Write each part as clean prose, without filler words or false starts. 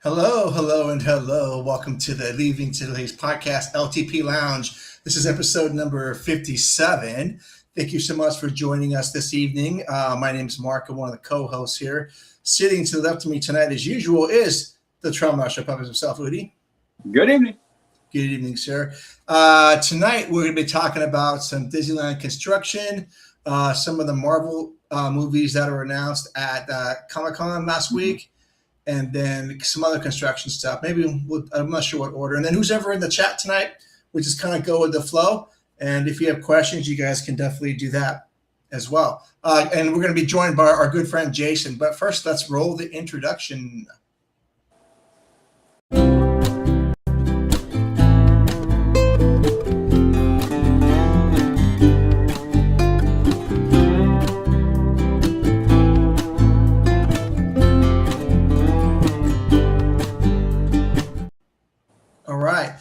Hello, hello, and hello. Welcome to the Leaving Today's podcast, LTP Lounge. This is episode number 57. Thank you so much for joining us this evening. My name is Mark. I'm one of the co-hosts here. Sitting to the left of me tonight, as usual, is the Trail Marshal Puppet himself, Udi. Good evening. Good evening, sir. Tonight, we're going to be talking about some Disneyland construction, some of the Marvel movies that were announced at Comic-Con last week, and then some other construction stuff. Maybe I'm not sure what order. And then who's ever in the chat tonight, we just kind of go with the flow. And if you have questions, you guys can definitely do that as well. And we're going to be joined by our good friend Jason. But first, let's roll the introduction. All right.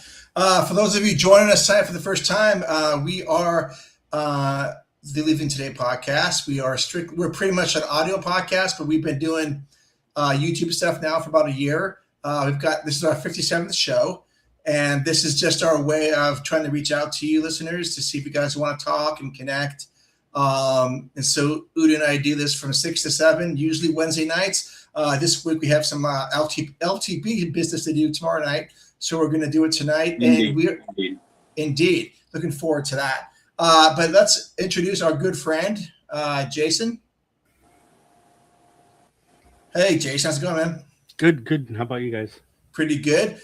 For those of you joining us tonight for the first time, we are the Living Today podcast. We're pretty much an audio podcast, but we've been doing YouTube stuff now for about a year. This is our 57th show, and this is just our way of trying to reach out to you listeners to see if you guys want to talk and connect. And so Uda and I do this from 6 to 7, usually Wednesday nights. This week we have some LTP business to do tomorrow night. So we're going to do it tonight. Indeed. Looking forward to that. But let's introduce our good friend, Jason. Hey, Jason. How's it going, man? Good. How about you guys? Pretty good.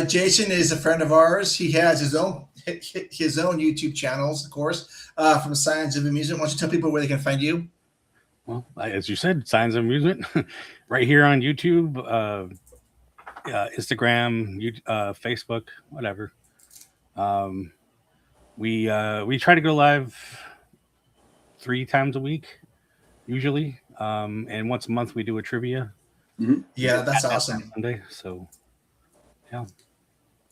Jason is a friend of ours. He has his own YouTube channels, of course, from Signs of Amusement. Why don't you tell people where they can find you? Well, as you said, Signs of Amusement, right here on YouTube. Instagram, Facebook, whatever. We try to go live 3 times a week, usually, and once a month we do a trivia. Mm-hmm. Yeah, that's awesome. Sunday, so yeah.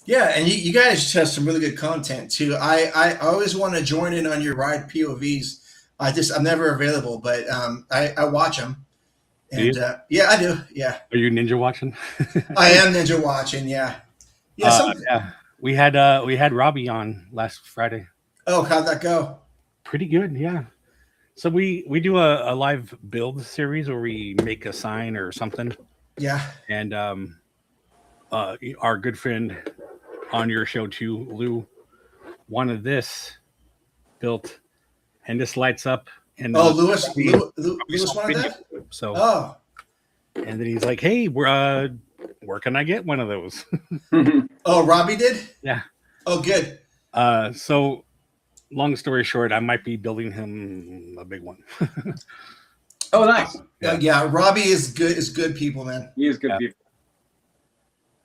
Yeah, and you guys have some really good content too. I always want to join in on your ride POVs. I'm never available, but I watch them. And yeah, I do. Yeah. Are you ninja watching? I am ninja watching. Yeah. Yeah. We had Robbie on last Friday. Oh, how'd that go? Pretty good. Yeah. So we do a live build series where we make a sign or something. Yeah. And our good friend on your show too, Lou, wanted this built, and this lights up. And Lewis wanted that? So, and then he's like, "Hey, where can I get one of those?" Oh, Robbie did? Yeah. Oh, good. So, long story short, I might be building him a big one. Oh, nice. Yeah, Robbie is good. Is good people, man. He is good people.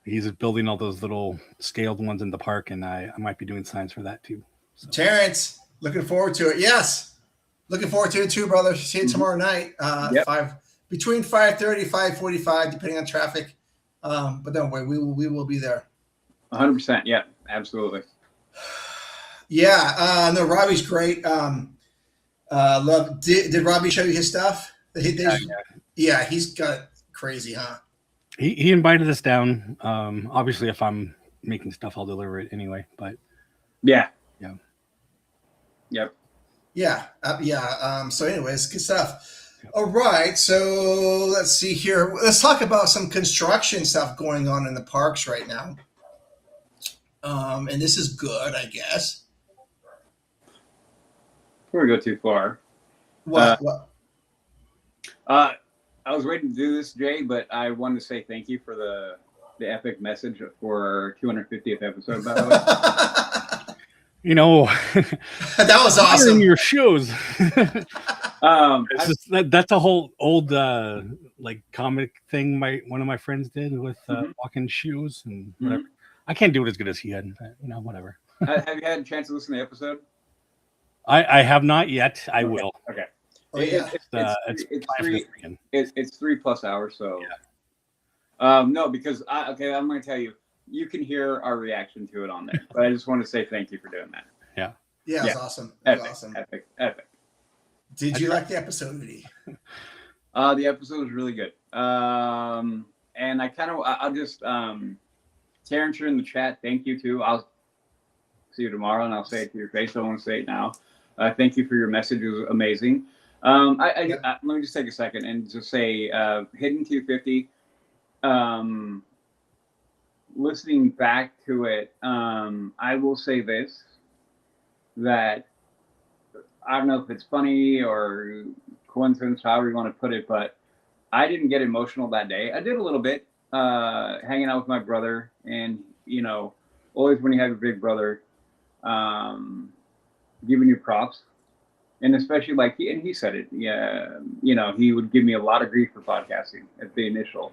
He's building all those little scaled ones in the park, and I might be doing signs for that too. So. Terrence, looking forward to it. Yes. Looking forward to it too, brother. See you tomorrow night. Between 5:30, 5:45, depending on traffic. But don't worry, we will be there. 100%. Yeah, absolutely. Yeah. No, Robbie's great. Did Robbie show you his stuff? Yeah, he's got it crazy, huh? He invited us down. Obviously, if I'm making stuff, I'll deliver it anyway. But yeah. Yep. Yeah. So anyways, good stuff. All right. So let's see here. Let's talk about some construction stuff going on in the parks right now. And this is good, I guess. Before we go too far. What? I was waiting to do this, Jay, but I wanted to say thank you for the epic message for our 250th episode, by the way. You know, that was awesome. Your shows. That's a whole old like comic thing one of my friends did with walking shoes and whatever. I can't do it as good as he had. Whatever. Have you had a chance to listen to the episode? I have not yet. I will. Okay. Oh, yeah. It's 3+ hours. So yeah. No, because I'm going to tell you. You can hear our reaction to it on there, but I just want to say thank you for doing that. Yeah. Yeah, it was awesome. It was awesome. Epic. Did you like the episode, Rudy? The episode was really good. And and I'll just Terrence, you're in the chat. Thank you too. I'll see you tomorrow, and I'll say it to your face. I want to say it now. Thank you for your message. It was amazing. Let me just take a second and just say, Hidden 250. Listening back to it, I will say this, that I don't know if it's funny or coincidence, however you want to put it, but I didn't get emotional that day. I did a little bit, hanging out with my brother, and always when you have a big brother, giving you props, and especially like he said it, yeah, he would give me a lot of grief for podcasting at the initial,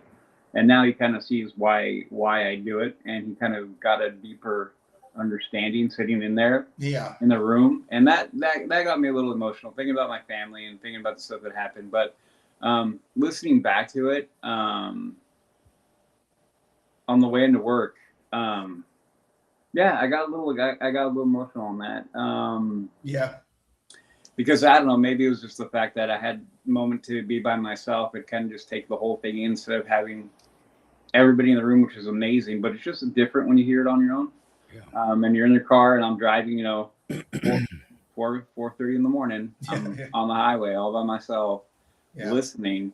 and now he kind of sees why I do it, and he kind of got a deeper understanding sitting in there, in the room, and that got me a little emotional, thinking about my family and thinking about the stuff that happened. But listening back to it on the way into work, I got a little emotional on that. Because I don't know, maybe it was just the fact that I had a moment to be by myself. It kind of just take the whole thing in instead of having everybody in the room, which is amazing, but it's just different when you hear it on your own. And you're in your car, and I'm driving, 4:30 in the morning, on the highway all by myself, listening.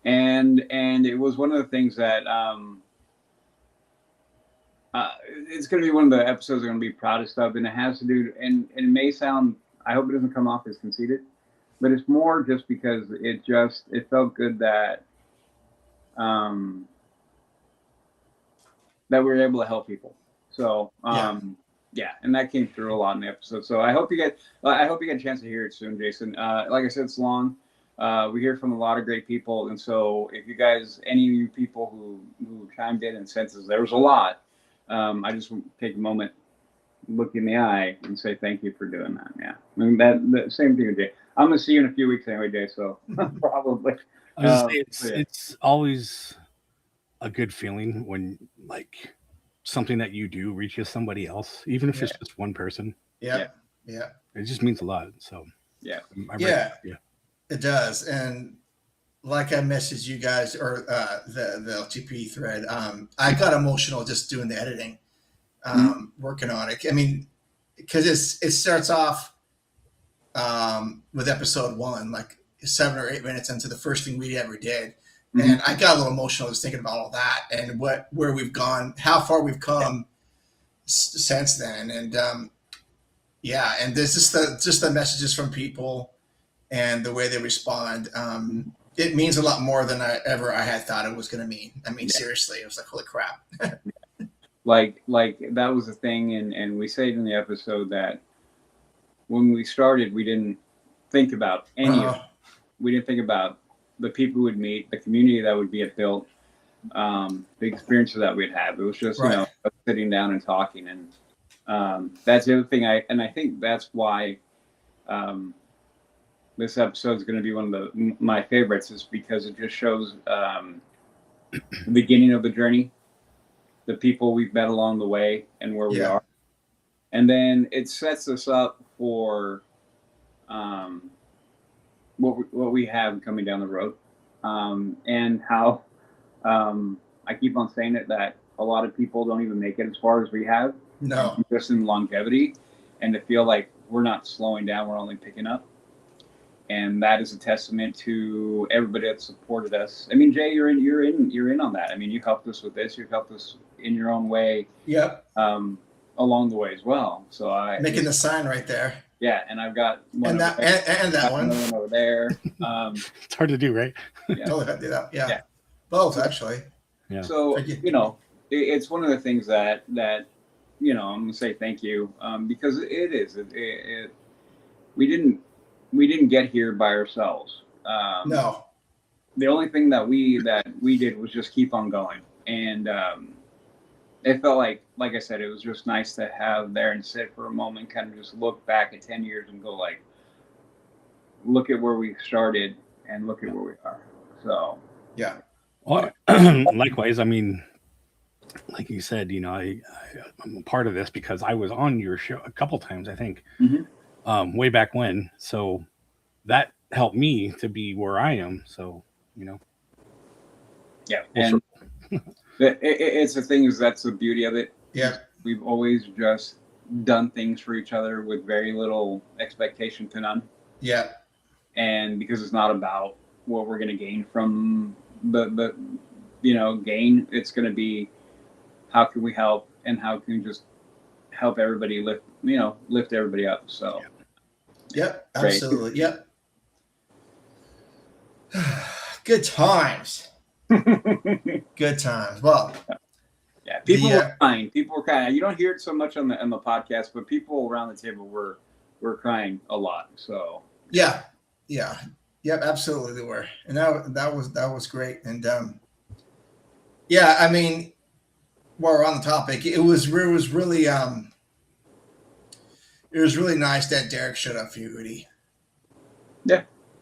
And it was one of the things that it's going to be one of the episodes I'm going to be proudest of, and it has to do, and it may sound, I hope it doesn't come off as conceited, but it's more just because it felt good that that we were able to help people. So and that came through a lot in the episode. So I hope you get a chance to hear it soon, Jason. Like I said, it's long. We hear from a lot of great people, and so if you guys, any of you people who chimed in and senses, there was a lot. I just want to take a moment, look in the eye, and say thank you for doing that. Yeah, I mean that same thing with Jay. I'm gonna see you in a few weeks anyway, Jay. So probably. It's always a good feeling when something that you do reaches somebody else, even if it's just one person. It just means a lot. So it does. And like I messaged you guys, or the LTP thread, I got emotional just doing the editing, working on it. I mean, because it starts off with episode 1, like 7 or 8 minutes into the first thing we ever did. And I got a little emotional just thinking about all that and where we've gone, how far we've come since then. And and there's just the messages from people and the way they respond. It means a lot more than I had thought it was going to mean. I mean, seriously, it was like, holy crap. like that was the thing. And we say it in the episode that when we started, we didn't think about any of it. We didn't think about the people we'd meet, the community that would be built, the experiences that we'd have. It was just, sitting down and talking. And that's the other thing. I think that's why this episode is going to be one of my favorites, is because it just shows the beginning of the journey, the people we've met along the way, and where we are. And then it sets us up for what we have coming down the road, and how I keep on saying it, that a lot of people don't even make it as far as we have, just in longevity, and to feel like we're not slowing down, we're only picking up. And that is a testament to everybody that supported us. I mean, Jay, you're in on that. I mean, you helped us with this. You've helped us in your own way. Along the way as well. So making the sign right there. Yeah, and I've got one and that one over there. It's hard to do, right? Totally had to do that. Yeah. Both actually. Yeah. So it's one of the things that I'm gonna say thank you, because it is. We didn't get here by ourselves. No. The only thing that we did was just keep on going, and it felt like I said, it was just nice to have there and sit for a moment, kind of just look back at 10 years and go look at where we started and look at where we are. So well, likewise. I mean, like you said, I'm a part of this because I was on your show a couple times, I think, way back when. So that helped me to be where I am. So, and It's the thing is that's the beauty of it. Yeah. We've always just done things for each other with very little expectation to none. Yeah. And because it's not about what we're going to gain from the gain, it's going to be how can we help and how can we just help everybody lift everybody up. So. Yep. Absolutely. Yep. Good times. Good times. Well. Yeah, people were crying. People were crying. You don't hear it so much on the podcast, but people around the table were crying a lot. So yeah, yep, absolutely they were, and that was great. And yeah, I mean, while we're on the topic, it was really nice that Derek showed up for you, Udi.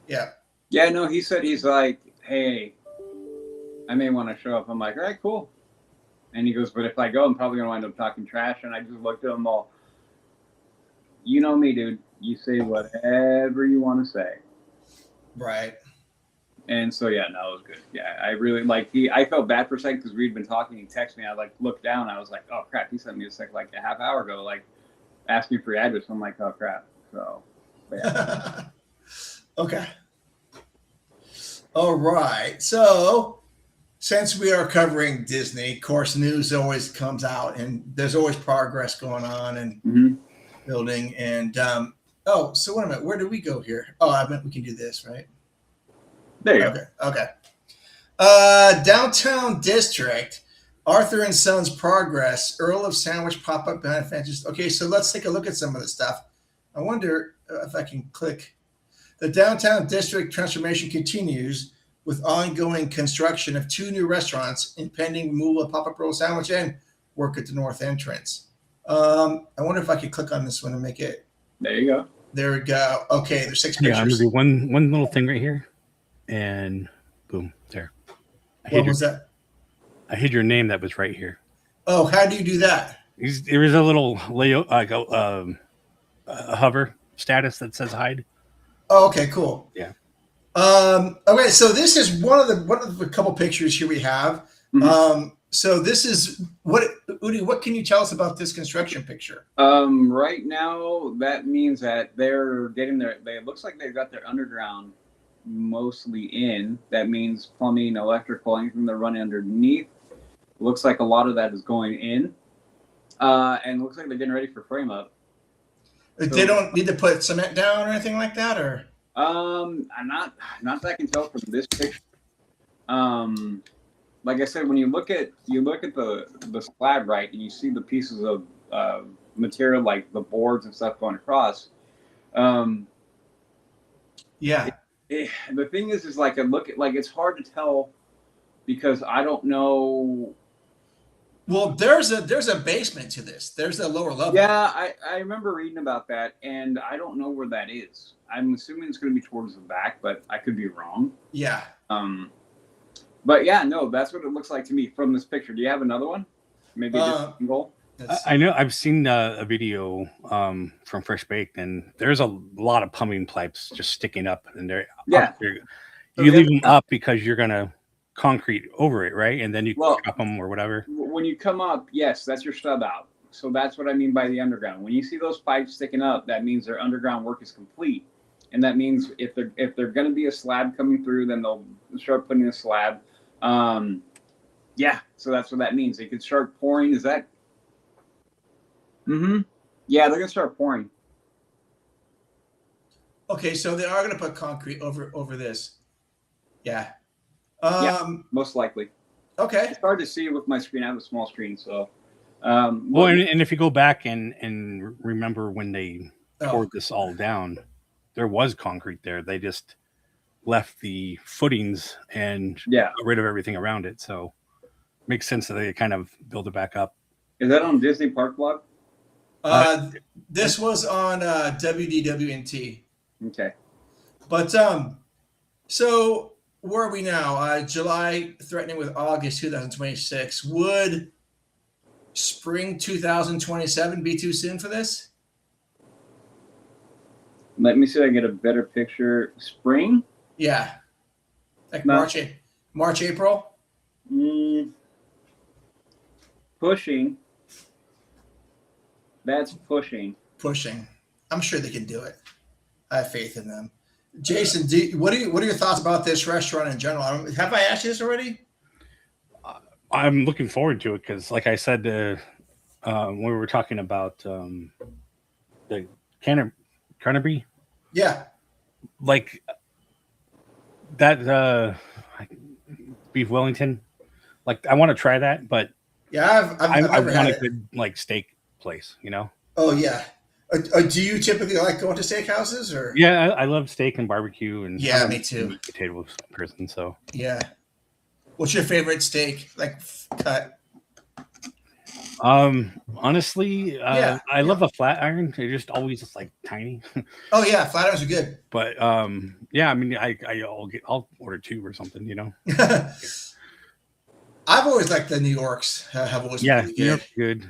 Yeah. No, he said he's like, hey, I may want to show up. I'm like, all right, cool. And he goes, but if I go, I'm probably going to wind up talking trash. And I just looked at him all, you know me, dude. You say whatever you want to say. Right. And so, yeah, no, it was good. Yeah, I really, I felt bad for a second because we'd been talking. He texted me. I, looked down. I was like, oh, crap. He sent me a half hour ago, asking for your address. I'm like, oh, crap. So, yeah. Okay. All right. So, since we are covering Disney, of course, news always comes out, and there's always progress going on and building. And so wait a minute, where do we go here? Oh, I meant we can do this, right? There you go. Okay. Downtown District, Arthur and Sons progress. Earl of Sandwich pop up behind fences. Okay, so let's take a look at some of this stuff. I wonder if I can click. The Downtown District transformation continues with ongoing construction of 2 new restaurants, impending removal of pop-up roll sandwich and work at the north entrance. I wonder if I could click on this one and make it. There you go. There we go. Okay, there's 6 pictures. Yeah, I'm gonna do one little thing right here, and boom, there. What was that? I hid your name that was right here. Oh, how do you do that? There was a little layout, a hover status that says hide. Oh, okay, cool. Yeah. Okay, so this is one of the couple pictures here we have. Mm-hmm. So this is Udi, what can you tell us about this construction picture? Right now, that means that they're getting it looks like they've got their underground mostly in. That means plumbing, electrical, anything they're running underneath. Looks like a lot of that is going in. And it looks like they're getting ready for frame up. They don't need to put cement down or anything like that, or? I'm not that I can tell from this picture. Like I said, when you look at the slab, right, and you see the pieces of material like the boards and stuff going across. Yeah. The thing is I look at it's hard to tell because I don't know. Well, there's a basement to this. There's a lower level. Yeah, I remember reading about that, and I don't know where that is. I'm assuming it's going to be towards the back, but I could be wrong. Yeah. But yeah, no, that's what it looks like to me from this picture. Do you have another one? Maybe just single. I know I've seen a video from Fresh Baked, and there's a lot of plumbing pipes just sticking up, and they're you leave them up because you're gonna concrete over it, right? And then you drop them or whatever. When you come up, yes, that's your stub out. So that's what I mean by the underground. When you see those pipes sticking up, that means their underground work is complete. And that means if they're going to be a slab coming through, then they'll start putting a slab. Yeah, so that's what that means. They could start pouring. Is that? Mm-hmm. Yeah, they're going to start pouring. Okay, so they are going to put concrete over this. Yeah. Yeah, most likely. Okay. It's hard to see with my screen. I have a small screen, so. Well, and if you go back and remember when they poured this all down, there was concrete there. They just left the footings and got rid of everything around it. So it makes sense that they kind of build it back up. Is that on Disney Park Blog? This was on WDWNT. Okay. But so where are we now? July threatening with August 2026. Would spring 2027 be too soon for this? Let me see if I get a better picture. Spring? Yeah. Like March, April? pushing. That's pushing. Pushing. I'm sure they can do it. I have faith in them. Jason, what are your thoughts about this restaurant in general? Have I asked you this already? I'm looking forward to it because, like I said, when we were talking about the Carnaby, yeah, like that beef Wellington. Like I want to try that, but yeah, I've I never had want a it. good like steak place, you know. Oh yeah. Do you typically like going to steakhouses or? Yeah, I love steak and barbecue, and Yeah, I'm me a too. meat potato person. So yeah. What's your favorite steak? Like cut? Honestly, I love a flat iron. They're just always like tiny. Oh yeah, flat irons are good. But yeah, I mean, I'll order 2 or something, you know. I've always liked the New Yorks. Have always been really New York's good.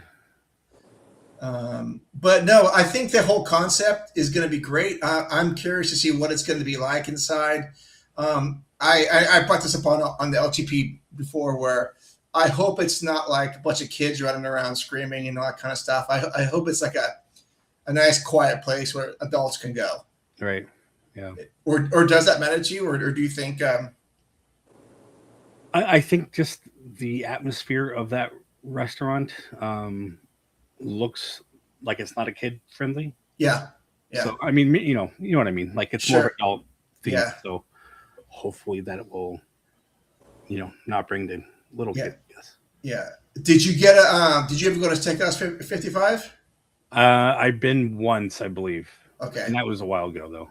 But no, I think the whole concept is going to be great. I'm curious to see what it's going to be like inside. I brought this up on the LTP before, where I hope it's not like a bunch of kids running around screaming and all that kind of stuff. I hope it's like a nice, quiet place where adults can go. Right. Yeah. Or does that matter to you, or do you think? I think just the atmosphere of that restaurant looks like it's not a kid friendly. Yeah. Yeah. So I mean, you know what I mean. Like it's more adult themed. Yeah. So hopefully that it will, not bring the little kid. I guess. Yeah. Did you get a? Did you ever go to Steakhouse 55? I've been once, I believe. Okay. And that was a while ago, though.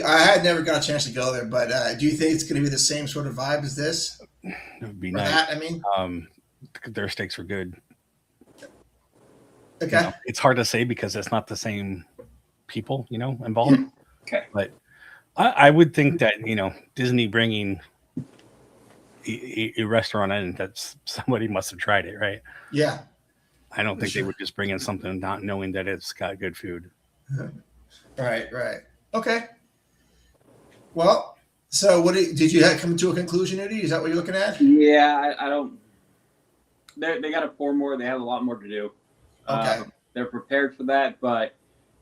I had never got a chance to go there, but do you think it's going to be the same sort of vibe as this? It would be nice. That, I mean, their steaks were good. Okay. It's hard to say because it's not the same people, involved. Okay. But I would think that, Disney bringing a restaurant in, that somebody must have tried it, right? Yeah. I don't think they would just bring in something not knowing that it's got good food. Right. Okay. Well, so did you come to a conclusion, Udi? Is that what you're looking at? Yeah, I don't. They got to pour more. They have a lot more to do. Okay. They're prepared for that, but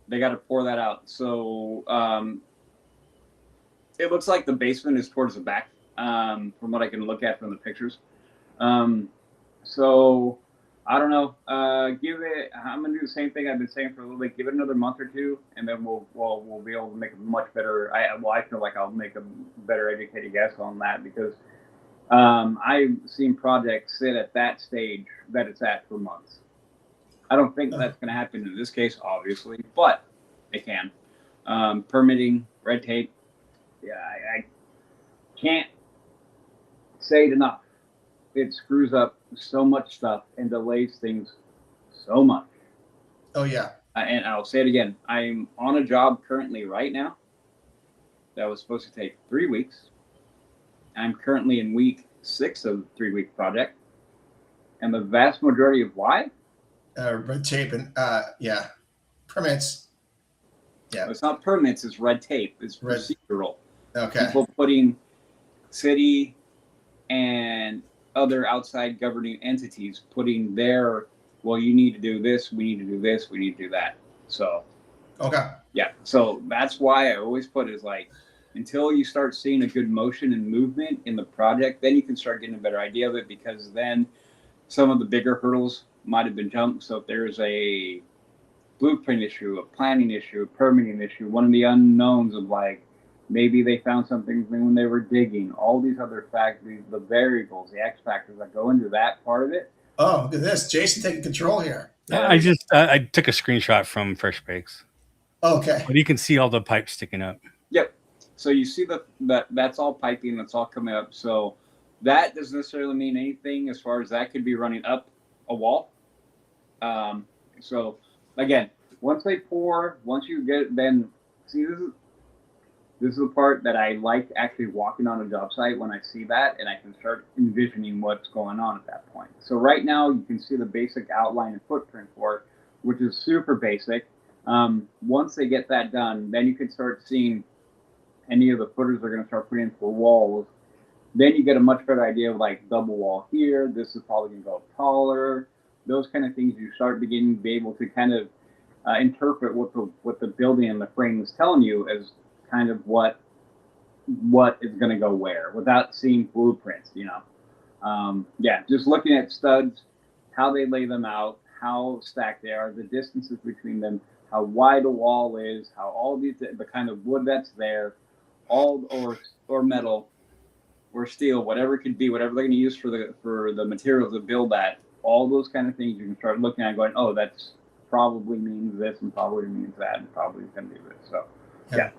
they got to pour that out. So it looks like the basement is towards the back, from what I can look at from the pictures. So I don't know. I'm gonna do the same thing I've been saying for a little bit. Give it another month or two, and then we'll be able to make a much better. I feel like I'll make a better educated guess on that, because I've seen projects sit at that stage that it's at for months. I don't think that's going to happen in this case, obviously, but it can. Permitting, red tape. Yeah, I can't say it enough. It screws up so much stuff and delays things so much. Oh, yeah. And I'll say it again. I'm on a job currently right now that was supposed to take 3 weeks. I'm currently in week 6 of the 3-week project. And the vast majority of why? Red tape and, permits. Yeah. It's not permits, it's red tape. It's procedural. Okay. People putting city and other outside governing entities putting their, well, you need to do this, we need to do this, we need to do that. So, okay. Yeah. So that's why I always put it as like, until you start seeing a good motion and movement in the project, then you can start getting a better idea of it, because then some of the bigger hurdles might have been jumped. So if there's a blueprint issue, a planning issue, a permitting issue, one of the unknowns of like, maybe they found something when they were digging, all these other factors, the variables, the X factors that go into that part of it. Oh, look at this. Jason taking control here. I took a screenshot from Fresh Bakes. Okay. But you can see all the pipes sticking up. Yep. So you see that's all piping, that's all coming up. So that doesn't necessarily mean anything as far as that could be running up a wall. So again, once you get, then see, this is the part that I like actually walking on a job site when I see that, and I can start envisioning what's going on at that point. So right now you can see the basic outline and footprint for it, which is super basic. Once they get that done, then you can start seeing any of the footers they're going to start putting in for walls, then you get a much better idea of like double wall here. This is probably going to go taller. Those kind of things you start beginning to be able to kind of interpret what the building and the frame is telling you as kind of what is going to go where without seeing blueprints, you know. Just looking at studs, how they lay them out, how stacked they are, the distances between them, how wide a wall is, how all these, the kind of wood that's there, all or metal or steel, whatever it could be, whatever they're going to use for the materials to build that, all those kind of things you can start looking at going, oh, that's probably means this and probably means that and probably going to be this. So yeah.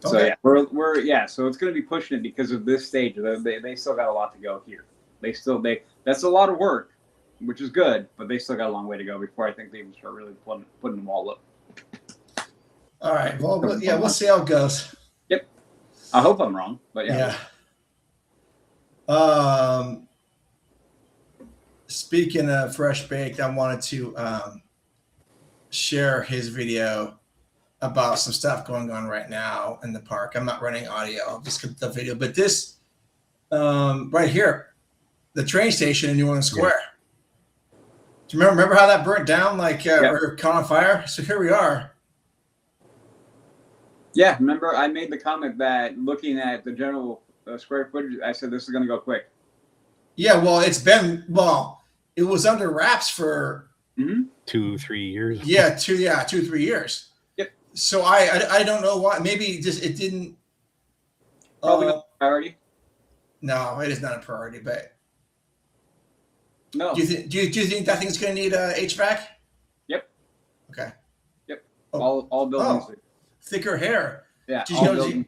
Okay. So we're so it's going to be pushing it because of this stage. They still got a lot to go here. That's a lot of work, which is good, but they still got a long way to go before I think they even start really putting them all up. All right. Well, we'll see how it goes. Yep. I hope I'm wrong, but yeah. Speaking of Fresh Baked, I wanted to share his video about some stuff going on right now in the park. I'm not running audio, I'll just get the video. But this right here, the train station in New Orleans Square. Do you remember how that burnt down? Or caught on fire? So here we are. Yeah, remember I made the comment that looking at the general square footage, I said this is going to go quick. Yeah, well, it was under wraps for 2-3 years. Yeah, 2-3 years. Yep. So I don't know why. Maybe just it didn't. Probably not a priority. No, it is not a priority. But no. Do you think that thing's going to need HVAC? Yep. Okay. Yep. All buildings. Oh, thicker hair. Yeah. All buildings.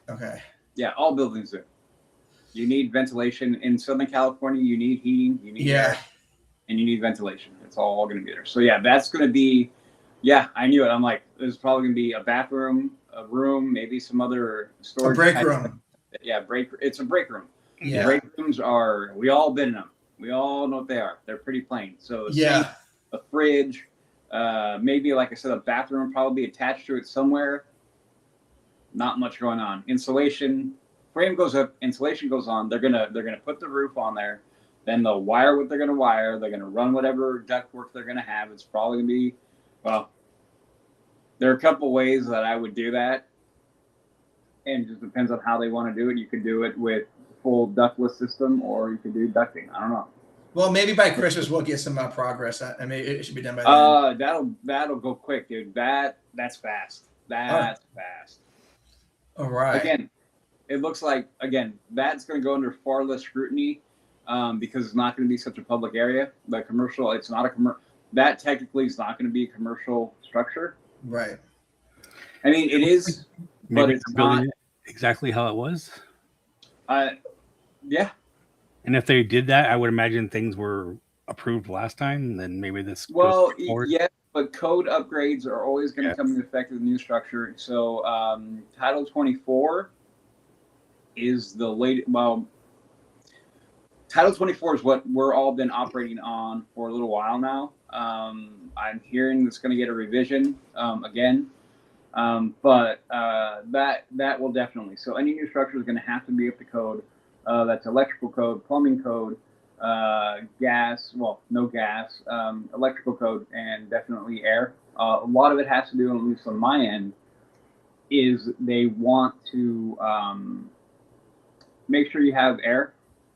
Okay. Yeah, all buildings do. You need ventilation. In Southern California, you need heating, you need air, and you need ventilation. It's all going to be there. So, that's going to be, I knew it. I'm like, there's probably going to be a bathroom, a room, maybe some other storage. A break room. It's a break room. Yeah. Break rooms we all been in them. We all know what they are. They're pretty plain. So, sink, a fridge, maybe, like I said, a bathroom probably attached to it somewhere. Not much going on. Insulation, frame goes up, insulation goes on. They're gonna put the roof on there. Then they'll wire what they're gonna wire. They're gonna run whatever ductwork they're gonna have. It's probably gonna be, there are a couple ways that I would do that, and it just depends on how they want to do it. You could do it with full ductless system, or you could do ducting. I don't know. Well, maybe by Christmas we'll get some progress. I mean, it should be done by then. That'll go quick, dude. That's fast. That's fast. All right. Again, it looks like that's going to go under far less scrutiny because it's not going to be such a public area. The commercial, it's not a commercial. That technically is not going to be a commercial structure. Right. I mean, it is, but it's not exactly how it was. Yeah. And if they did that, I would imagine things were approved last time. Then maybe this. Yeah. But code upgrades are always going to come into effect with the new structure. So Title 24 is the latest. Well, Title 24 is what we're all been operating on for a little while now. I'm hearing it's going to get a revision again, but that will definitely. So any new structure is going to have to be up to code. That's electrical code, plumbing code. Gas, no gas, electrical code, and definitely air. A lot of it has to do, at least on my end, is they want to make sure you have air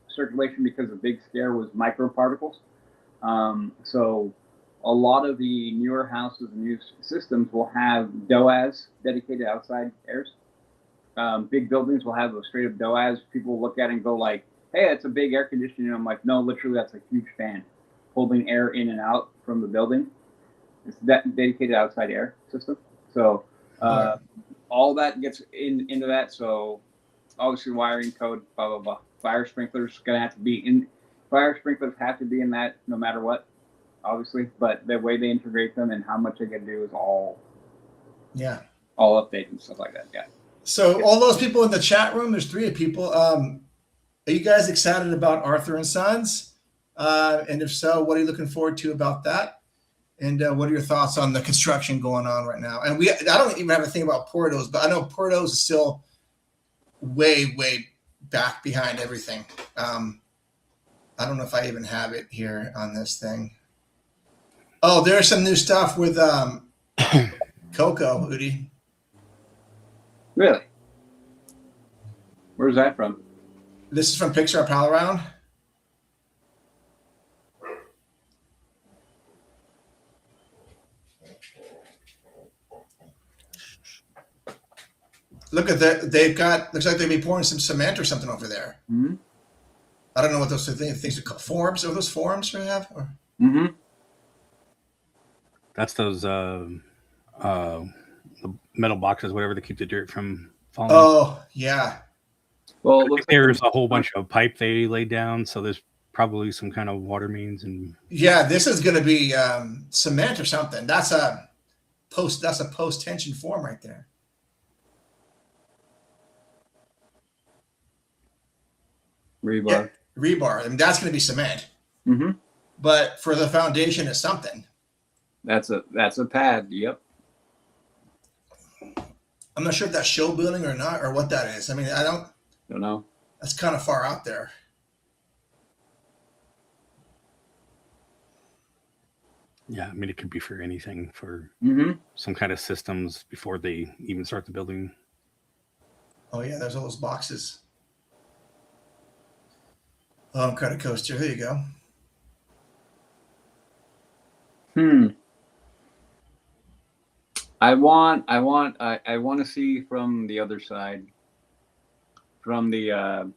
circulation because the big scare was microparticles. So a lot of the newer houses and new systems will have DOAS, dedicated outside airs. Big buildings will have a straight up DOAS. People look at it and go like, hey, it's a big air conditioner. I'm like, no, literally, that's a huge fan holding air in and out from the building. It's that dedicated outside air system. So all that gets into that. So obviously wiring code, blah, blah, blah. Fire sprinklers going to have to be in. Fire sprinklers have to be in that no matter what, obviously. But the way they integrate them and how much they can do is all updated and stuff like that. Yeah. So all those people in the chat room, there's 3 people. Are you guys excited about Arthur and Sons? And if so, what are you looking forward to about that? And what are your thoughts on the construction going on right now? And I don't even have a thing about Portos, but I know Portos is still way back behind everything. I don't know if I even have it here on this thing. Oh, there's some new stuff with Coco, Udi. Really? Where's that from? This is from Pixar Pal Around. Look at that. They've got, looks like they'd be pouring some cement or something over there. Mm-hmm. I don't know what those things are called. Forms? Are those forms we have? Or? Mm-hmm. That's those the metal boxes, whatever, that keep the dirt from falling. Oh, yeah. Well, it looks there's a whole bunch of pipe they laid down, so there's probably some kind of water mains and. Yeah, this is going to be cement or something. That's a post tension form right there. rebar. Yeah, rebar. I mean, that's going to be cement. Mm-hmm. But for the foundation is something. That's a pad. Yep. I'm not sure if that's show building or not, or what that is. I mean, I don't know. That's kind of far out there. Yeah, I mean, it could be for anything, for some kind of systems before they even start the building. Oh yeah, there's all those boxes. Credit coaster. There you go. I want to see from the other side, from the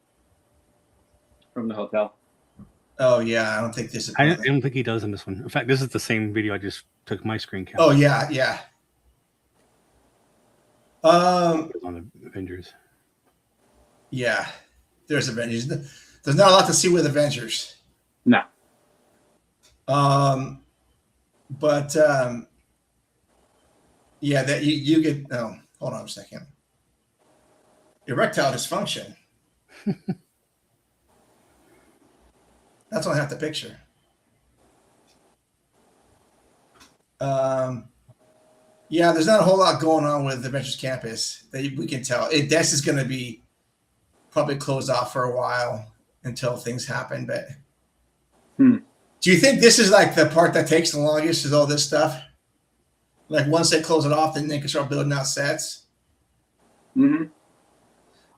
hotel. Oh yeah, I don't think this is. I don't think he does in this one. In fact, this is the same video I just took my screen cap. Oh yeah. On the Avengers. Yeah, there's Avengers. There's not a lot to see with Avengers. No. But yeah, that you get. Oh, hold on a second. Erectile dysfunction. That's only half the picture. Yeah, there's not a whole lot going on with the Adventures Campus that we can tell. This is going to be probably closed off for a while until things happen. But do you think this is like the part that takes the longest? Is all this stuff? Like once they close it off, then they can start building out sets. Mm-hmm.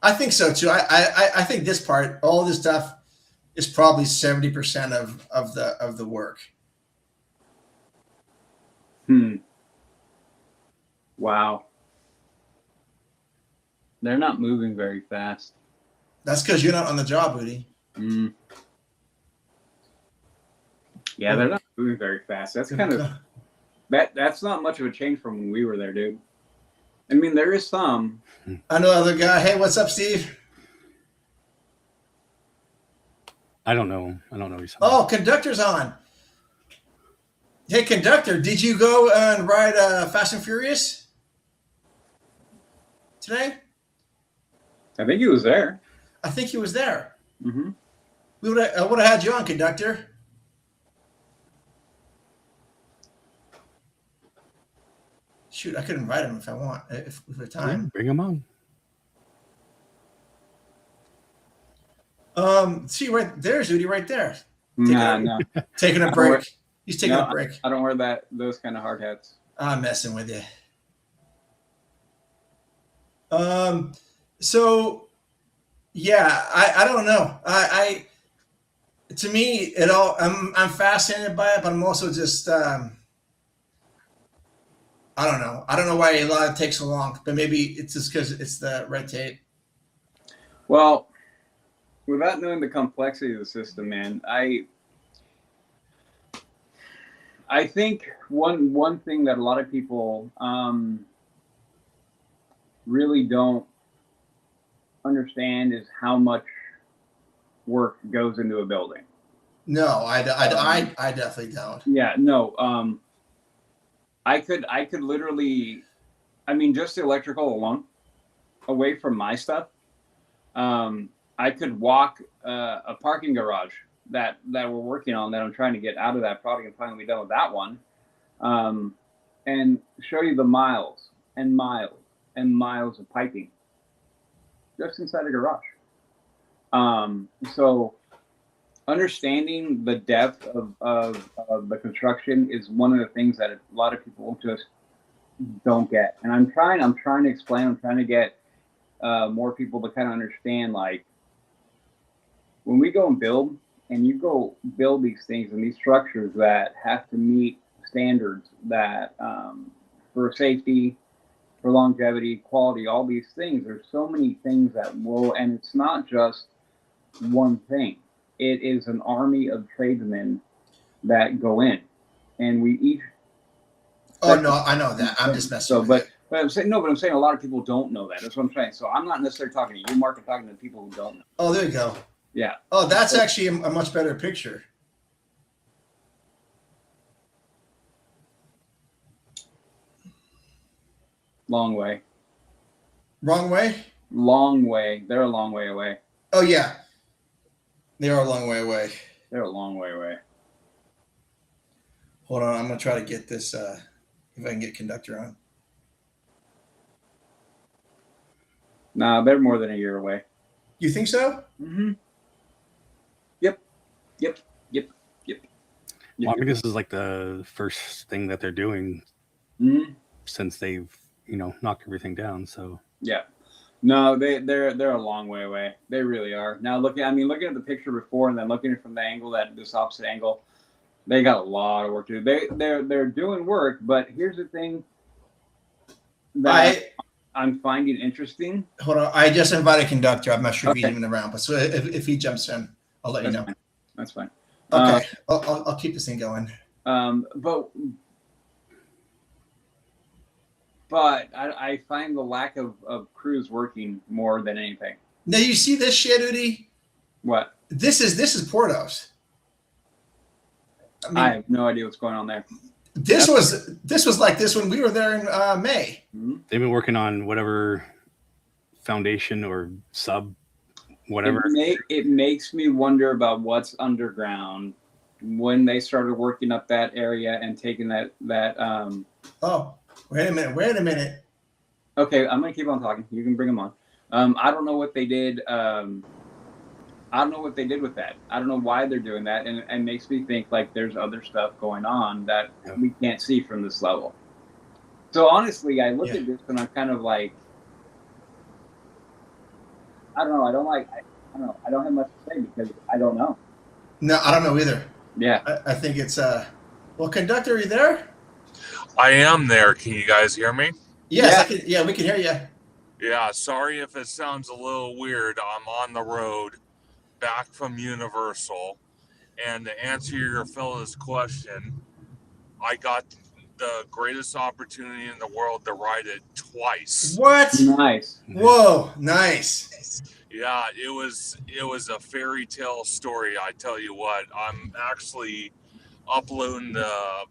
I think so too. I think this part, all this stuff, is probably 70% of the work. Wow. They're not moving very fast. That's because you're not on the job, Woody. Yeah, they're not moving very fast. That's kind of that's not much of a change from when we were there, dude. I mean, there is some. I know other guy. Hey, what's up, Steve? I don't know. Oh, Conductor's on. Hey, Conductor, did you go and ride Fast and Furious today? I think he was there. I think he was there. Mm-hmm. I would have had you on, Conductor. Shoot, I could invite him if I want, if the time. Yeah, bring him on. See right there's Udi right there. No. Taking a break. He's taking a break. I don't wear those kind of hard hats. I'm messing with you. So yeah, I don't know. I to me it all I'm fascinated by it, but I'm also just I don't know. I don't know why a lot of it takes so long, but maybe it's just because it's the red tape. Well, without knowing the complexity of the system, man, I think one thing that a lot of people really don't understand is how much work goes into a building. No, I definitely don't. Yeah, no. I could literally, I mean, just the electrical alone, away from my stuff, I could walk a parking garage that we're working on, that I'm trying to get out of that product and finally be done with that one, and show you the miles and miles and miles of piping just inside a garage. So understanding the depth of the construction is one of the things that a lot of people just don't get. And I'm trying to explain, I'm trying to get more people to kind of understand, like, when we go and build, and you go build these things and these structures that have to meet standards that for safety, for longevity, quality, all these things, there's so many things that will, and it's not just one thing. It is an army of tradesmen that go in, and we each. Oh no, I know that. I'm just messing. So, but I'm saying no, but I'm saying a lot of people don't know that. That's what I'm saying. So I'm not necessarily talking to you, Mark. I'm talking to people who don't know. Oh, there you go. Yeah. Oh, that's actually a much better picture. Long way. Wrong way? Long way. They're a long way away. Oh, yeah. They are a long way away. They're a long way away. Hold on. I'm going to try to get this, if I can get conductor on. No, they're more than a year away. You think so? Mm-hmm. Yep. Well, I mean, this is like the first thing that they're doing since they've, knocked everything down. So yeah, no, they're a long way away. They really are. Now looking at the picture before and then looking at it from the angle, this opposite angle, they got a lot of work to do. They're doing work, but here's the thing that I'm finding interesting. Hold on, I just invited conductor. I'm not sure if he's even around, but so if he jumps in, I'll let you know. Fine. That's fine. Okay, I'll keep this thing going. But I find the lack of crews working more than anything. Now you see this shit, Udi? What? This is Portos. I have no idea what's going on there. This was like this when we were there in May. They've been working on whatever foundation or sub, whatever. It makes me wonder about what's underground when they started working up that area and taking that. Oh, wait a minute. Okay, I'm gonna keep on talking. You can bring them on. I don't know what they did. I don't know what they did with that. I don't know why they're doing that, and it makes me think like there's other stuff going on that we can't see from this level. So honestly, I look at this and I'm kind of like, I don't know. I don't know. I don't have much to say because I don't know. No, I don't know either. Yeah. I think it's well, conductor, are you there? I am there. Can you guys hear me? Yes, we can hear you. Yeah, sorry if it sounds a little weird. I'm on the road back from Universal. And to answer your fella's question, I got the greatest opportunity in the world to ride it twice. What? Nice. Whoa, nice. Yeah, it was a fairy tale story, I tell you what. I'm actually uploading the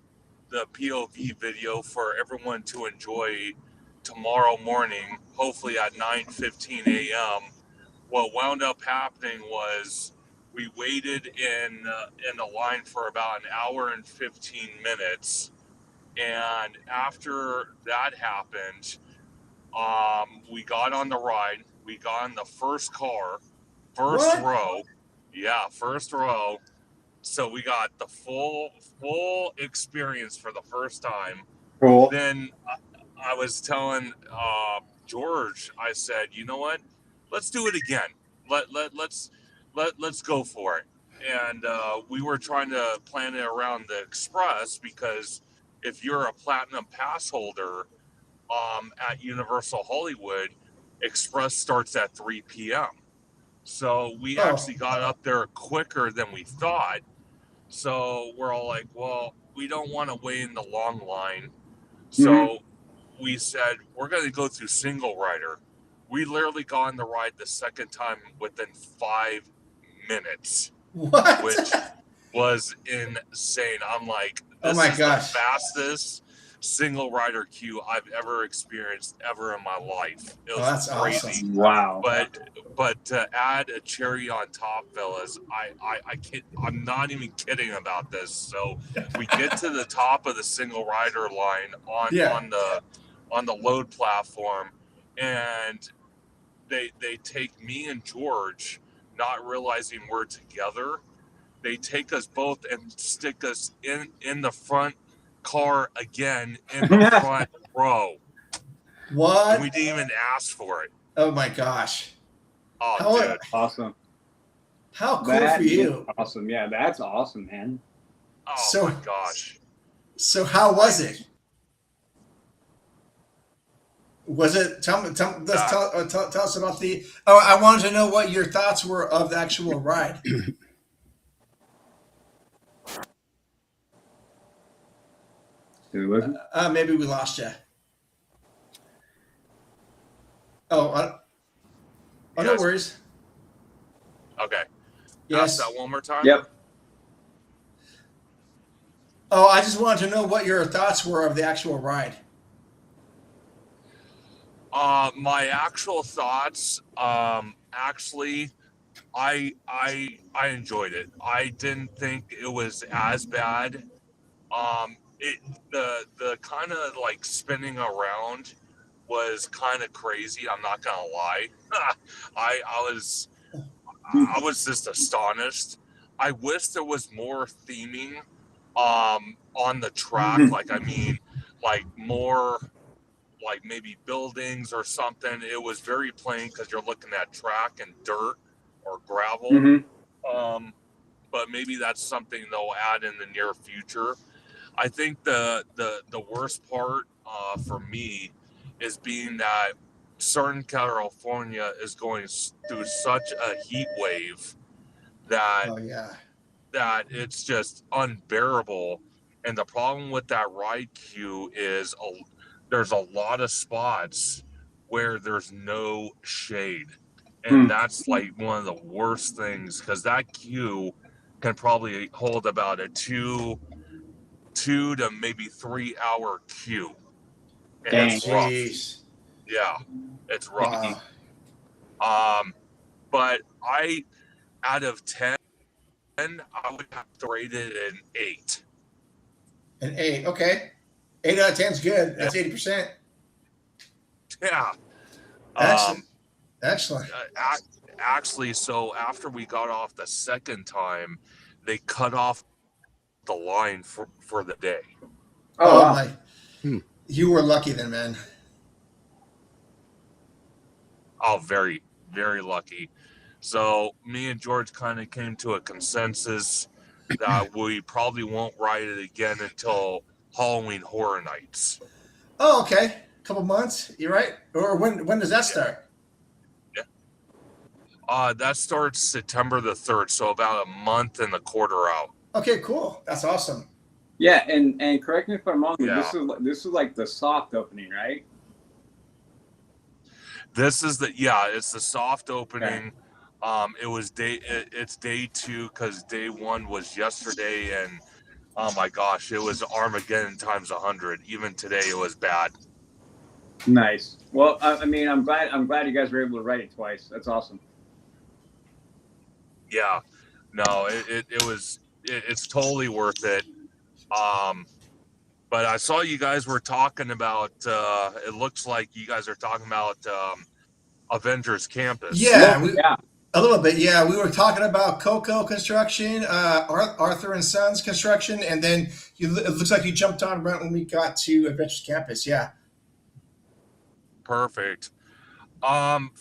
POV video for everyone to enjoy tomorrow morning, hopefully at 9:15 a.m. What wound up happening was we waited in a line for about an hour and 15 minutes, and after that happened, we got on the ride. We got in the first car, first row. Yeah, first row. So we got the full experience for the first time. Cool. Then I was telling George, I said, you know what? Let's do it again. Let's go for it. And we were trying to plan it around the Express because if you're a platinum pass holder at Universal Hollywood, Express starts at 3 p.m. So we actually got up there quicker than we thought. So we're all like, well, we don't want to wait in the long line. So we said, we're going to go through single rider. We literally got on the ride the second time within 5 minutes. What? Which was insane. I'm like, this is the fastest single rider queue I've ever experienced ever in my life. It was crazy. Awesome. Wow. But to add a cherry on top, fellas, I can't, I'm not even kidding about this. So we get to the top of the single rider line on the load platform, and they take me and George, not realizing we're together. They take us both and stick us in the front car again in the front row. What? And we didn't even ask for it. Oh my gosh. Oh, dude. Awesome. How cool for you. Awesome. Yeah, that's awesome, man. Oh my gosh. So how was it? Was it? Tell us about the. Oh, I wanted to know what your thoughts were of the actual ride. Maybe we lost you. Oh, no worries. Okay. Yes. Ask that one more time. Yep. Oh, I just wanted to know what your thoughts were of the actual ride. My actual thoughts, actually, I enjoyed it. I didn't think it was as bad. The kind of like spinning around was kind of crazy. I'm not gonna lie. I was just astonished. I wish there was more theming on the track. Like more like maybe buildings or something. It was very plain because you're looking at track and dirt or gravel. Mm-hmm. But maybe that's something they'll add in the near future. I think the worst part for me is being that Southern California is going through such a heat wave that that it's just unbearable. And the problem with that ride queue is there's a lot of spots where there's no shade. And that's like one of the worst things, because that queue can probably hold about a two to maybe 3 hour queue. And it's rough. Yeah, it's rough. Wow. But out of 10, I would have to rate it an 8. An 8, okay. 8 out of 10 is good. That's 80%. Yeah. Excellent. Actually, so after we got off the second time, they cut off the line for the day. Oh wow. You were lucky then, man. Oh, very, very lucky. So me and George kind of came to a consensus that we probably won't ride it again until Halloween Horror Nights. Oh, okay. A couple months. You're right. Or when does that start? Yeah. That starts September the 3rd, so about a month and a quarter out. Okay, cool. That's awesome. Yeah, and correct me if I'm wrong. Yeah. This is like the soft opening, right? This is it's the soft opening. Okay. It's day 2 because day 1 was yesterday, and oh my gosh, it was Armageddon times 100. Even today, it was bad. Nice. Well, I mean, I'm glad you guys were able to ride it twice. That's awesome. Yeah, no, it's totally worth it. But I saw you guys were talking about. It looks like you guys are talking about Avengers Campus. Yeah, a little bit. Yeah, we were talking about Coco construction, Arthur and Sons construction, and then it looks like you jumped on right when we got to Avengers Campus. Yeah. Perfect. From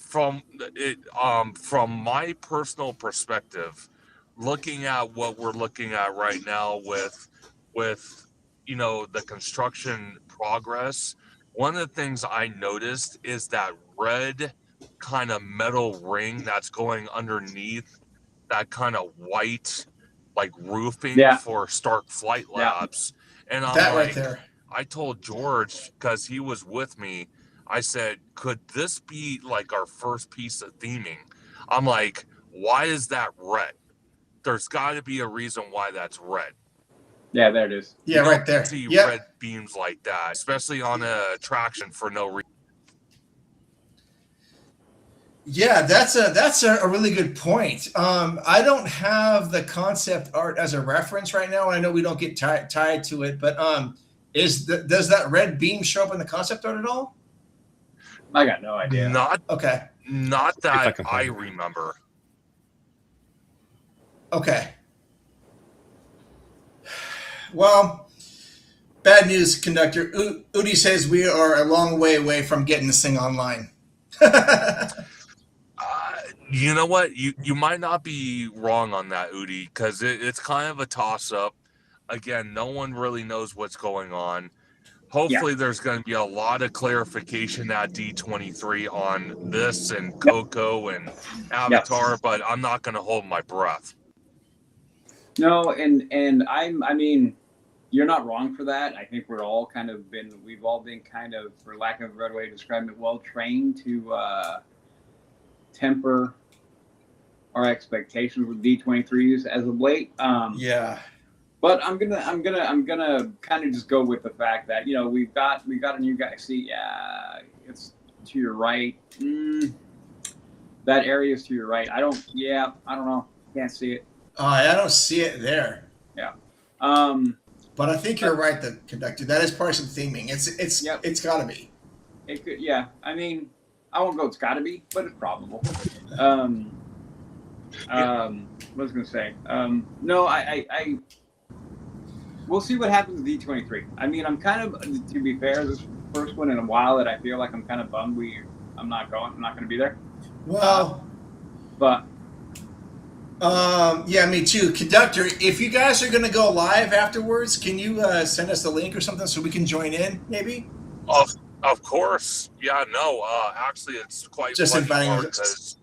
my personal perspective, looking at what we're looking at right now with the construction progress, one of the things I noticed is that red kind of metal ring that's going underneath that kind of white like roofing for Stark Flight Labs. And I'm that like, right there. I told George, because he was with me, I said, could this be like our first piece of theming? I'm like, why is that red? There's got to be a reason why that's red. Yeah, there it is. Yeah, right there. See red beams like that, especially on an attraction for no reason. Yeah, that's a really good point. I don't have the concept art as a reference right now. I know we don't get tied to it, but does that red beam show up in the concept art at all? I got no idea. Okay. Not If I that can I find it. remember. Okay. Well, bad news, conductor. Udi says we are a long way away from getting this thing online. You know what? You might not be wrong on that, Udi, because it's kind of a toss-up. Again, no one really knows what's going on. Hopefully, there's going to be a lot of clarification at D23 on this and Coco and Avatar, but I'm not going to hold my breath. No, and I mean, you're not wrong for that. I think we've all been kind of, for lack of a better way to describe it, well trained to temper our expectations with D23s as of late. Yeah. But I'm gonna kind of just go with the fact that, you know, we've got a new guy. See, yeah, it's to your right. That area is to your right. I don't know. Can't see it. I don't see it there. Yeah. But I think you're right, the conductor. That is part of some theming. It's got to be. It could, yeah. I mean, I won't go. It's got to be, but it's probable. What was I going to say? No, I we'll see what happens with D23. I mean, I'm kind of, to be fair, this first one in a while that I feel like I'm kind of bummed I'm not going to be there. Well, but yeah, me too, conductor. If you guys are going to go live afterwards, can you send us the link or something so we can join in, maybe? Of course. Yeah, no, actually, it's quite Just funny inviting because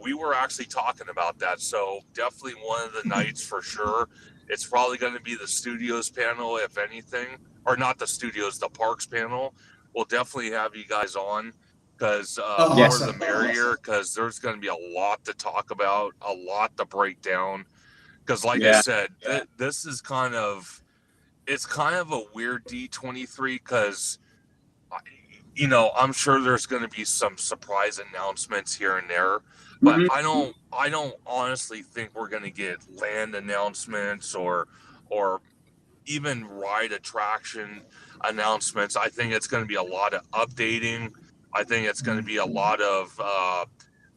we were actually talking about that. So definitely one of the nights for sure. It's probably going to be the studios panel, if anything, or not the studios, the parks panel. We'll definitely have you guys on because more the merrier, because there's going to be a lot to talk about, a lot to break down. Because like I said, this is it's kind of a weird D23 because, you know, I'm sure there's going to be some surprise announcements here and there, but I don't honestly think we're going to get land announcements or even ride attraction announcements. I think it's going to be a lot of updating. I think it's going to be a lot of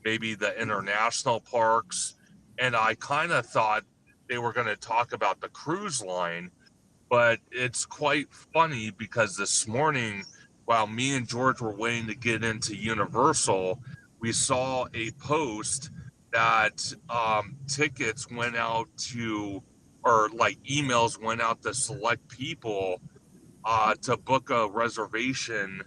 maybe the international parks, and I kind of thought they were going to talk about the cruise line, but it's quite funny because this morning, while me and George were waiting to get into Universal, we saw a post that tickets went out to, or like emails went out to select people to book a reservation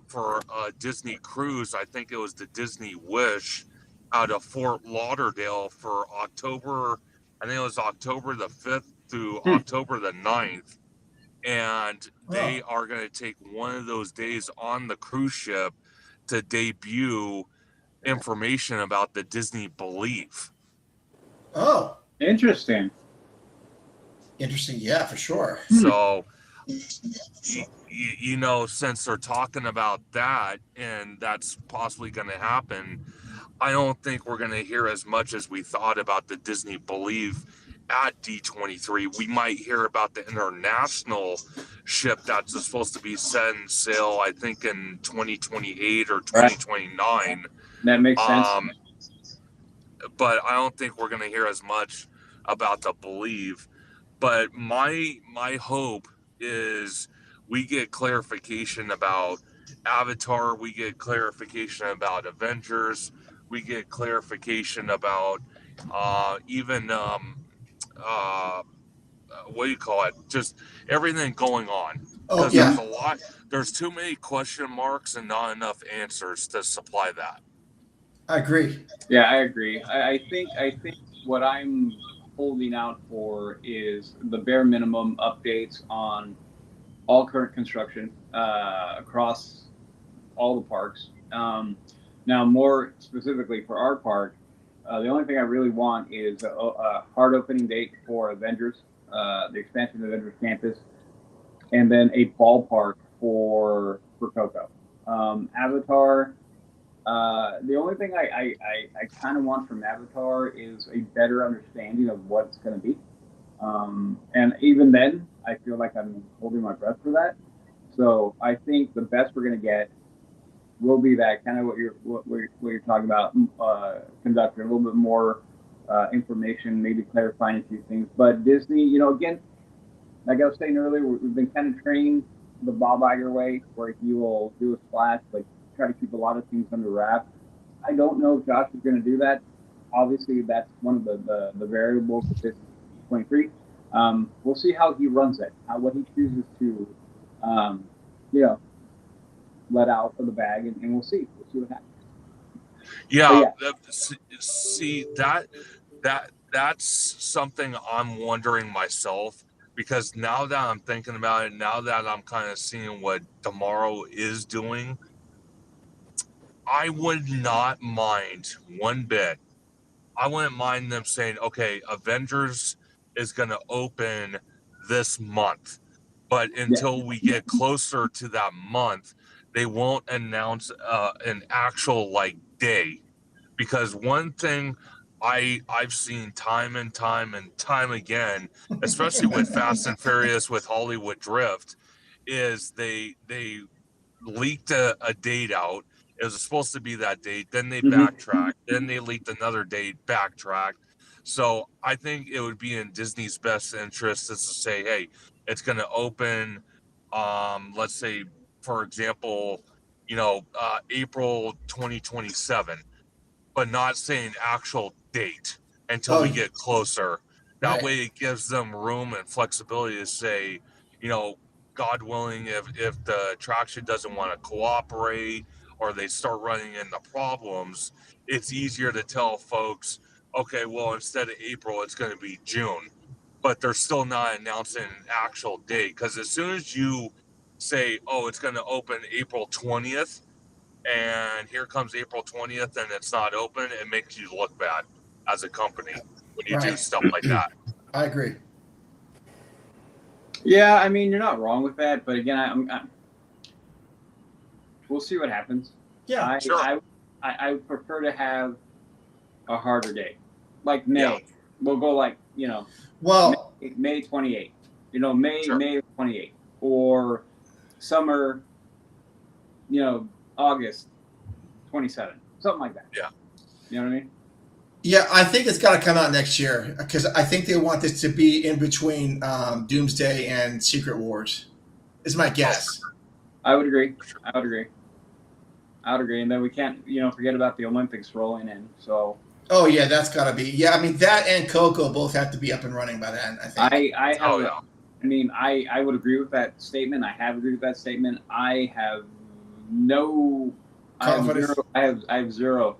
for a Disney cruise. I think it was the Disney Wish out of Fort Lauderdale for October. I think it was October the 5th through October the 9th. And they are going to take one of those days on the cruise ship to debut information about the Disney Believe. Oh, interesting. Yeah, for sure. So, you know, since they're talking about that and that's possibly going to happen, I don't think we're going to hear as much as we thought about the Disney Believe at D23. We might hear about the international ship that's supposed to be set in sail, I think, in 2028 or 2029. That makes sense. But I don't think we're going to hear as much about the Believe. But my hope is we get clarification about Avatar, we get clarification about Avengers, we get clarification about even what do you call it? Just everything going on. Because there's too many question marks and not enough answers to supply that. I agree. Yeah, I agree. I think what I'm holding out for is the bare minimum updates on all current construction across all the parks. Now, more specifically for our park, the only thing I really want is a hard opening date for Avengers, the expansion of Avengers Campus, and then a ballpark for Coco. Avatar. The only thing I kind of want from Avatar is a better understanding of what it's going to be. And even then, I feel like I'm holding my breath for that. So I think the best we're going to get will be that kind of what you're talking about, conducting a little bit more information, maybe clarifying a few things. But Disney, you know, again, like I was saying earlier, we've been kind of trained the Bob Iger way, where he will do a splash, but try to keep a lot of things under wraps. I don't know if Josh is going to do that. Obviously, that's one of the variables of this 23. We'll see how he runs it, what he chooses to, you know, let out of the bag, and we'll see. We'll see what happens. Yeah. See that's something I'm wondering myself, because now that I'm thinking about it, now that I'm kind of seeing what Tomorrow is doing, I would not mind one bit. I wouldn't mind them saying, okay, Avengers is going to open this month, but until we get closer to that month, they won't announce an actual like day. Because one thing I've seen time and time again, especially with Fast and Furious with Hollywood Drift, is they leaked a date out. It was supposed to be that date. Then they backtracked. Then they leaked another date, backtracked. So I think it would be in Disney's best interest is to say, hey, it's going to open, let's say, for example, April 2027, but not saying actual date until we get closer. That way it gives them room and flexibility to say, God willing, if the attraction doesn't want to cooperate or they start running into problems, it's easier to tell folks, okay, well, instead of April, it's going to be June. But they're still not announcing an actual date. Because as soon as you say, oh, it's going to open April 20th, and here comes April 20th and it's not open, it makes you look bad as a company when you do stuff like that. I agree. Yeah, I mean, you're not wrong with that, but again, we'll see what happens. Yeah, sure. I would prefer to have a harder date, like May. Yeah. We'll go like, May 28th, May 28th, or summer, August 27th, something like that. Yeah. You know what I mean? Yeah, I think it's got to come out next year, because I think they want this to be in between Doomsday and Secret Wars, is my guess. I would agree. And then we can't, forget about the Olympics rolling in. So. Oh yeah, that's got to be. Yeah, I mean that and Coco both have to be up and running by then, I think. I would agree with that statement. I have agreed with that statement. I have no confidence. I have zero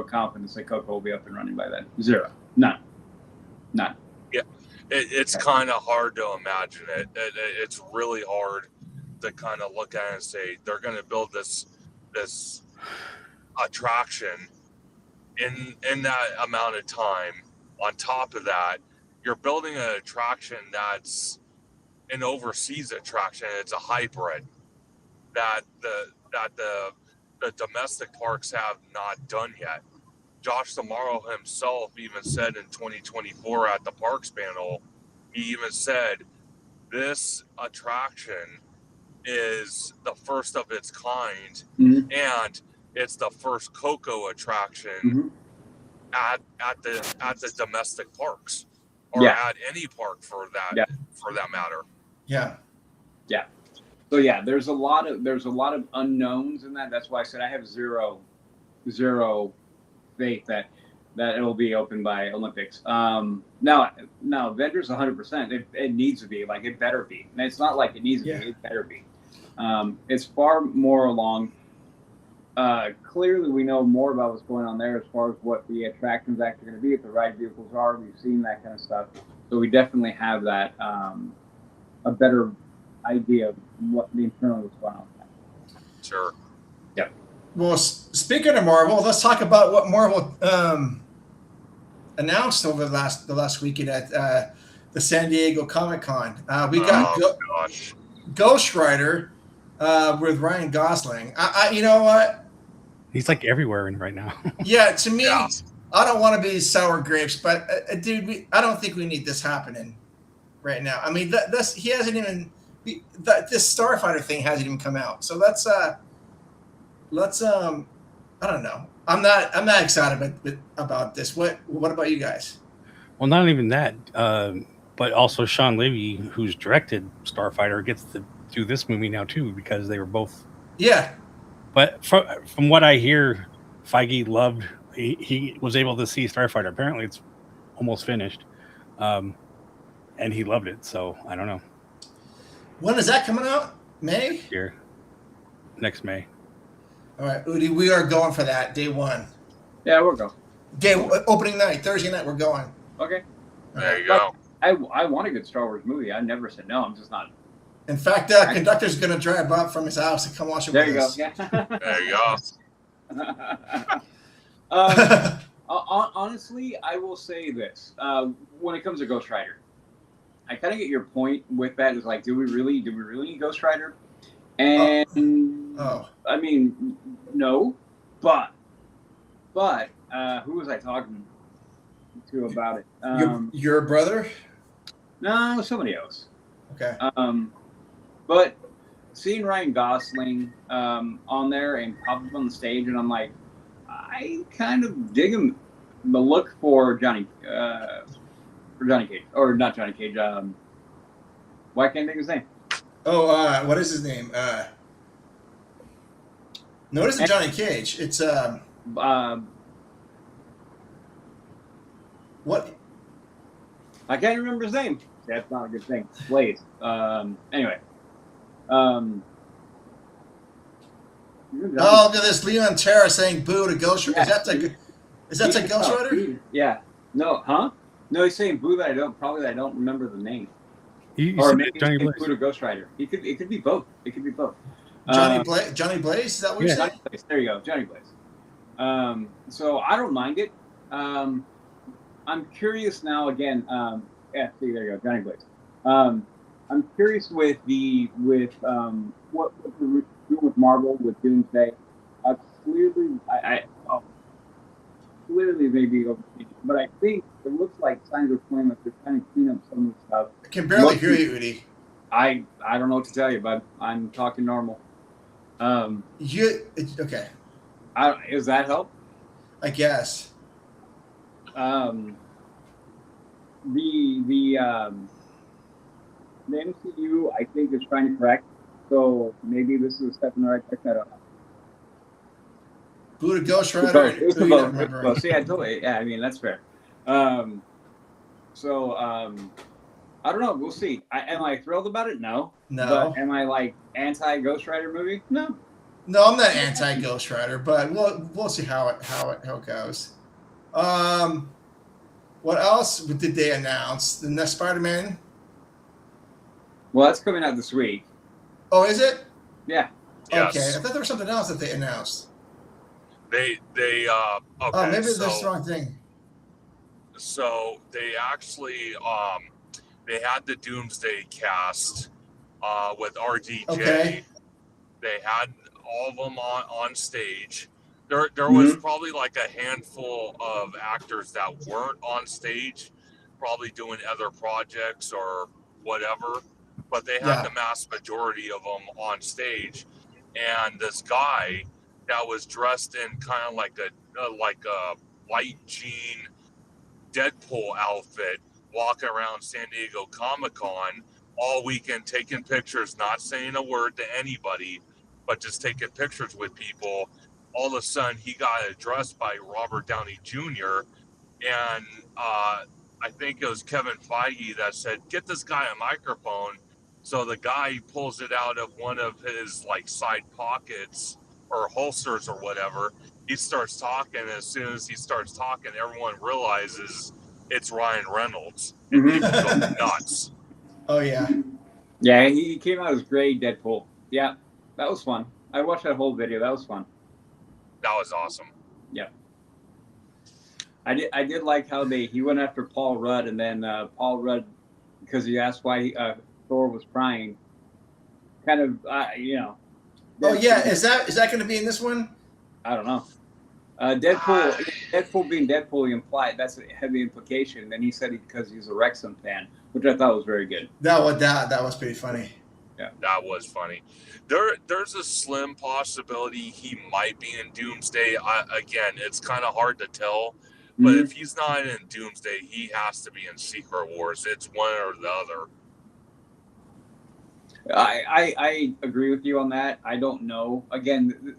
confidence that Coco will be up and running by then. Zero. None. Yeah, it's kind of hard to imagine it. It's really hard to kind of look at it and say they're going to build this attraction in that amount of time. On top of that, you're building an attraction that's an overseas attraction. It's a hybrid that the domestic parks have not done yet. Josh Tomorrow himself even said in 2024 at the Parks panel, he even said this attraction is the first of its kind, and it's the first Coco attraction at the domestic parks, or at any park for that matter. Yeah. So there's a lot of unknowns in that. That's why I said I have zero faith that it'll be open by Olympics. Now Avengers 100%. It needs to be, like, it better be. And it's not like it needs to be. It better be. It's far more along. Clearly, we know more about what's going on there as far as what the attractions actually going to be, if the ride vehicles are. We've seen that kind of stuff. So we definitely have that a better idea of what the internal was going on. Sure. Yeah. Well, speaking of Marvel, let's talk about what Marvel announced over the last weekend at the San Diego Comic-Con. We got Ghost Rider with Ryan Gosling. You know what? He's like everywhere right now. Yeah, to me, I don't want to be sour grapes, but dude, I don't think we need this happening right now. I mean, he hasn't even this Starfighter thing hasn't even come out, so let's let's I don't know. I'm not excited about this. What about you guys? Well, not even that, but also Sean Levy, who's directed Starfighter, gets to do this movie now too because they were both. Yeah. But from what I hear, Feige loved. He was able to see Starfighter. Apparently, it's almost finished, and he loved it. So I don't know. When is that coming out? May? Next May. All right, Udi, we are going for that day one. Yeah, we're going. Opening night, Thursday night, we're going. Okay. There you go. I want a good Star Wars movie. I never said no. I'm just not. In fact, conductor's going to drive up from his house and come watch it with us. There you go. There you go. Honestly, I will say this. When it comes to Ghost Rider, I kind of get your point with that. Is like, do we really need Ghost Rider? And I mean, no, but who was I talking to about it? Your brother? No, somebody else. Okay. But seeing Ryan Gosling on there and pop up on the stage, and I'm like, I kind of dig him. The look for Johnny Cage, or not Johnny Cage. Why can't I think of his name? Oh, what is his name? No, it isn't Johnny Cage. It's what? I can't remember his name. That's not a good thing. Blaze. Anyway. Oh, look at this. Leon Terra saying boo to Ghost Rider. Is that a Ghost Rider? Yeah. No, huh? No, he's saying boo that I don't remember the name. Or maybe Johnny Blaze. Boo to Ghost Rider. It could be both. Johnny Blaze? Is that what you're saying? There you go. Johnny Blaze. So I don't mind it. I'm curious now again. Yeah, see, there you go, Johnny Blaze. I'm curious with what they're doing with Marvel with Doomsday. Clearly maybe overthinking, but I think it looks like signs are pointing that they're trying to clean up some of the stuff. I can barely hear you, Udi. I don't know what to tell you, bud. I'm talking normal. Okay. Does that help? I guess. The MCU, I think, is trying to correct. So maybe this is a step in the right direction. I don't know. Boo to Ghost Rider. See, I told you. Yeah, I mean, that's fair. I don't know. We'll see. Am I thrilled about it? No. But am I like anti Ghost Rider movie? No. No, I'm not anti Ghost Rider, but we'll see how it goes. What else did they announce? The next Spider-Man? Well, that's coming out this week. Oh, is it? Yeah. Okay, yes. I thought there was something else that they announced. Okay, oh, maybe that's the wrong thing. So they actually they had the Doomsday cast with RDJ. Okay. They had all of them on stage. There was probably like a handful of actors that weren't on stage, probably doing other projects or whatever, but they had the mass majority of them on stage. And this guy that was dressed in kind of like a light jean Deadpool outfit, walking around San Diego Comic-Con all weekend, taking pictures, not saying a word to anybody, but just taking pictures with people. All of a sudden, he got addressed by Robert Downey Jr. And I think it was Kevin Feige that said, "Get this guy a microphone." So the guy pulls it out of one of his like side pockets or holsters or whatever. He starts talking. And as soon as he starts talking, everyone realizes it's Ryan Reynolds. And people go nuts. Oh, yeah. Yeah, he came out as gray Deadpool. Yeah, that was fun. I watched that whole video. That was fun. That was awesome. Yeah. I did like how he went after Paul Rudd, and then Paul Rudd, because he asked why Thor was crying, kind of, Oh, yeah. Is that going to be in this one? I don't know. Deadpool being Deadpool, he implied that's a heavy implication. Then he said because he's a Wrexham fan, which I thought was very good. That was pretty funny. That was funny. There's a slim possibility he might be in Doomsday. Again, it's kind of hard to tell, but if he's not in Doomsday, he has to be in Secret Wars. It's one or the other. I agree with you on that. I don't know. Again,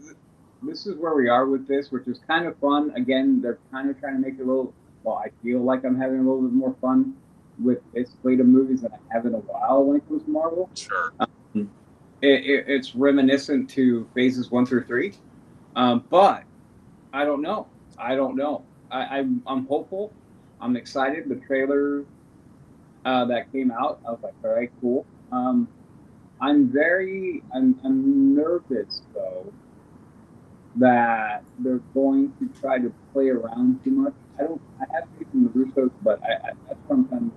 this is where we are with this, which is kind of fun. Again, they're kind of trying to make it a little. Well, I feel like I'm having a little bit more fun with this slate of movies than I have in a while when it comes to Marvel. Sure. It's reminiscent to phases 1 through 3, but I don't know. I'm hopeful. I'm excited. The trailer that came out, I was like, all right, cool. I'm nervous though that they're going to try to play around too much. I have faith in the Russos, but that's what I'm kind of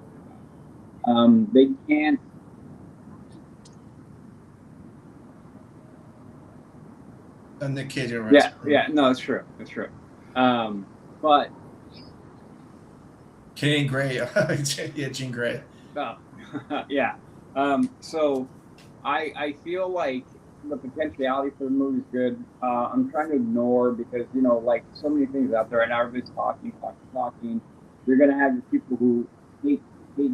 worried about. They can't. And the kid, No, it's true. But Jean Grey, yeah, Jean Grey. Yeah. So I feel like the potentiality for the movie is good. I'm trying to ignore because, like so many things out there right now, everybody's talking. You're going to have the people who hate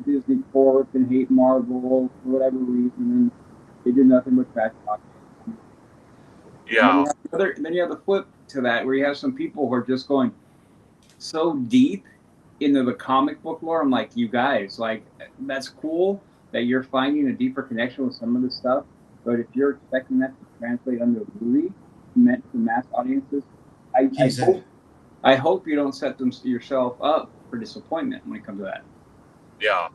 Disney Corp and hate Marvel for whatever reason, and they do nothing but trash talking. Yeah. Then you have the flip to that where you have some people who are just going so deep into the comic book lore. I'm like, you guys, like, that's cool that you're finding a deeper connection with some of this stuff. But if you're expecting that to translate under a movie meant for mass audiences, I hope you don't set yourself up for disappointment when it comes to that. Yeah.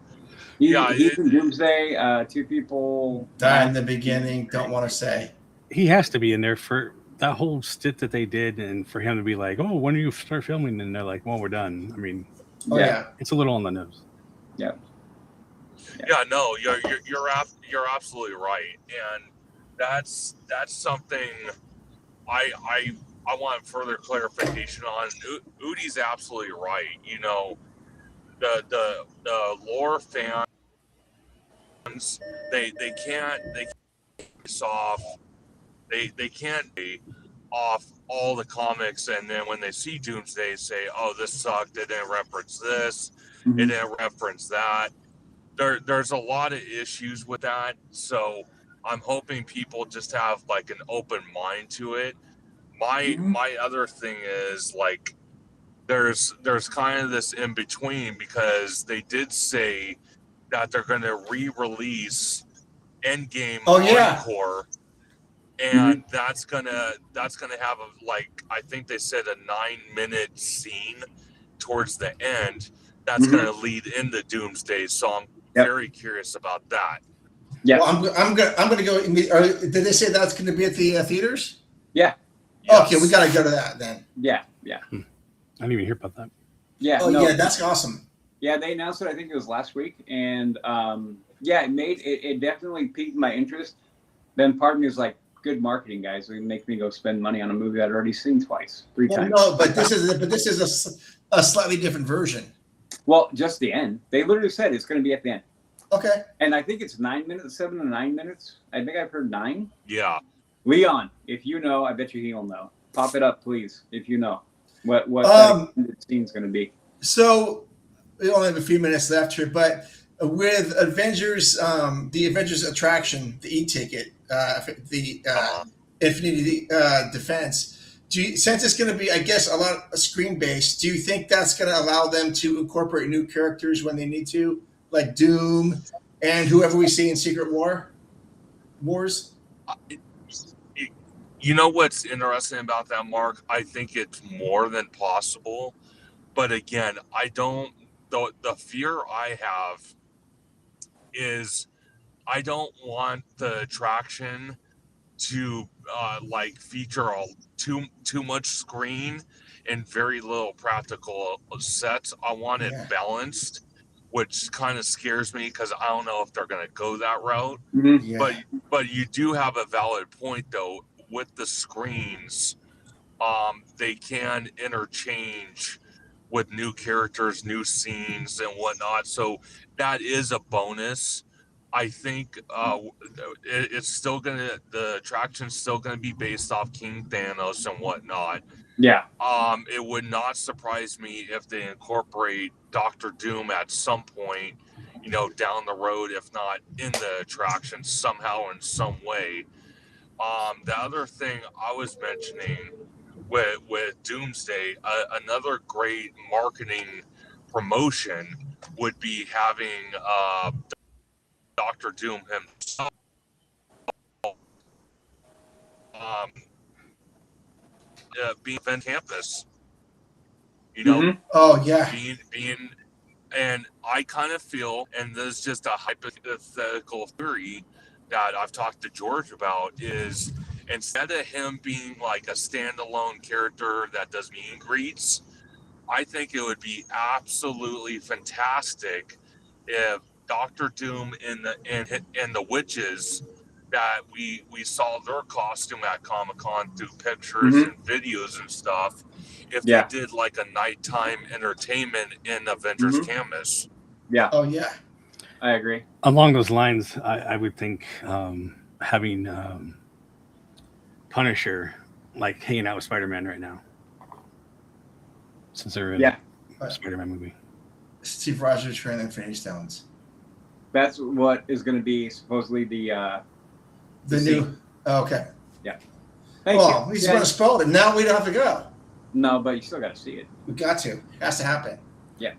He's in Doomsday. 2 people die in the beginning. Don't want to say. He has to be in there for that whole stint that they did, and for him to be like, "Oh, when do you start filming?" And they're like, "Well, we're done." I mean, it's a little on the nose. Yeah. No, you're absolutely right, and that's something I want further clarification on. Udi's absolutely right. The lore fans, they can't off. They can't be off all the comics, and then when they see Doomsday, say, "Oh, this sucked. It didn't reference this. It didn't reference that." There's a lot of issues with that, so I'm hoping people just have like an open mind to it. My other thing is like there's kind of this in between, because they did say that they're going to re-release Endgame Encore. And that's gonna have I think they said a 9-minute scene towards the end that's gonna lead into Doomsday. So I'm very curious about that. Yeah, well, I'm gonna go. Did they say that's gonna be at the theaters? Yeah. Yes. Okay, we gotta go to that then. Yeah. I didn't even hear about that. Yeah. Yeah, that's awesome. Yeah, they announced it. I think it was last week, and it definitely piqued my interest. Then part of me was like, good marketing, guys. It make me go spend money on a movie I'd already seen 3 times. No, but this is a slightly different version. Well, just the end. They literally said it's going to be at the end. Okay. And I think it's 9 minutes, 7 to 9 minutes. I think I've heard 9. Yeah. Leon, if you know, I bet you he'll know. Pop it up, please, if you know what the scene's going to be. So we only have a few minutes left here, but with Avengers, the Avengers attraction, the e-ticket, the Infinity Defense. Since it's going to be, I guess, a lot screen-based, do you think that's going to allow them to incorporate new characters when they need to, like Doom and whoever we see in Secret Wars? You know what's interesting about that, Mark? I think it's more than possible. But again, the fear I have is I don't want the attraction to feature too much screen and very little practical sets. I want it balanced, which kind of scares me because I don't know if they're going to go that route. Yeah. But you do have a valid point though. With the screens, they can interchange with new characters, new scenes, and whatnot. So that is a bonus. I think it's still the attraction's still gonna be based off King Thanos and whatnot. Yeah. It would not surprise me if they incorporate Doctor Doom at some point, down the road, if not in the attraction somehow in some way. The other thing I was mentioning with Doomsday, another great marketing promotion would be having Doctor Doom himself um, being on campus. Oh yeah. Being, and I kind of feel, and this is just a hypothetical theory that I've talked to George about, is instead of him being like a standalone character that does meet and greets, I think it would be absolutely fantastic if Doctor Doom and the witches that we saw their costume at Comic-Con through pictures and videos and stuff, if they did like a nighttime entertainment in Avengers Campus. Yeah. Oh yeah. I agree. Along those lines, I would think having Punisher like hanging out with Spider-Man right now, since they're in a Spider-Man movie. Steve Rogers training Infinity Stones. That's what is going to be supposedly the new. Oh, okay. Yeah. Thank you. He's going to spoil it. Now we don't have to go. No, but you still got to see it. We got to. It has to happen. Yeah.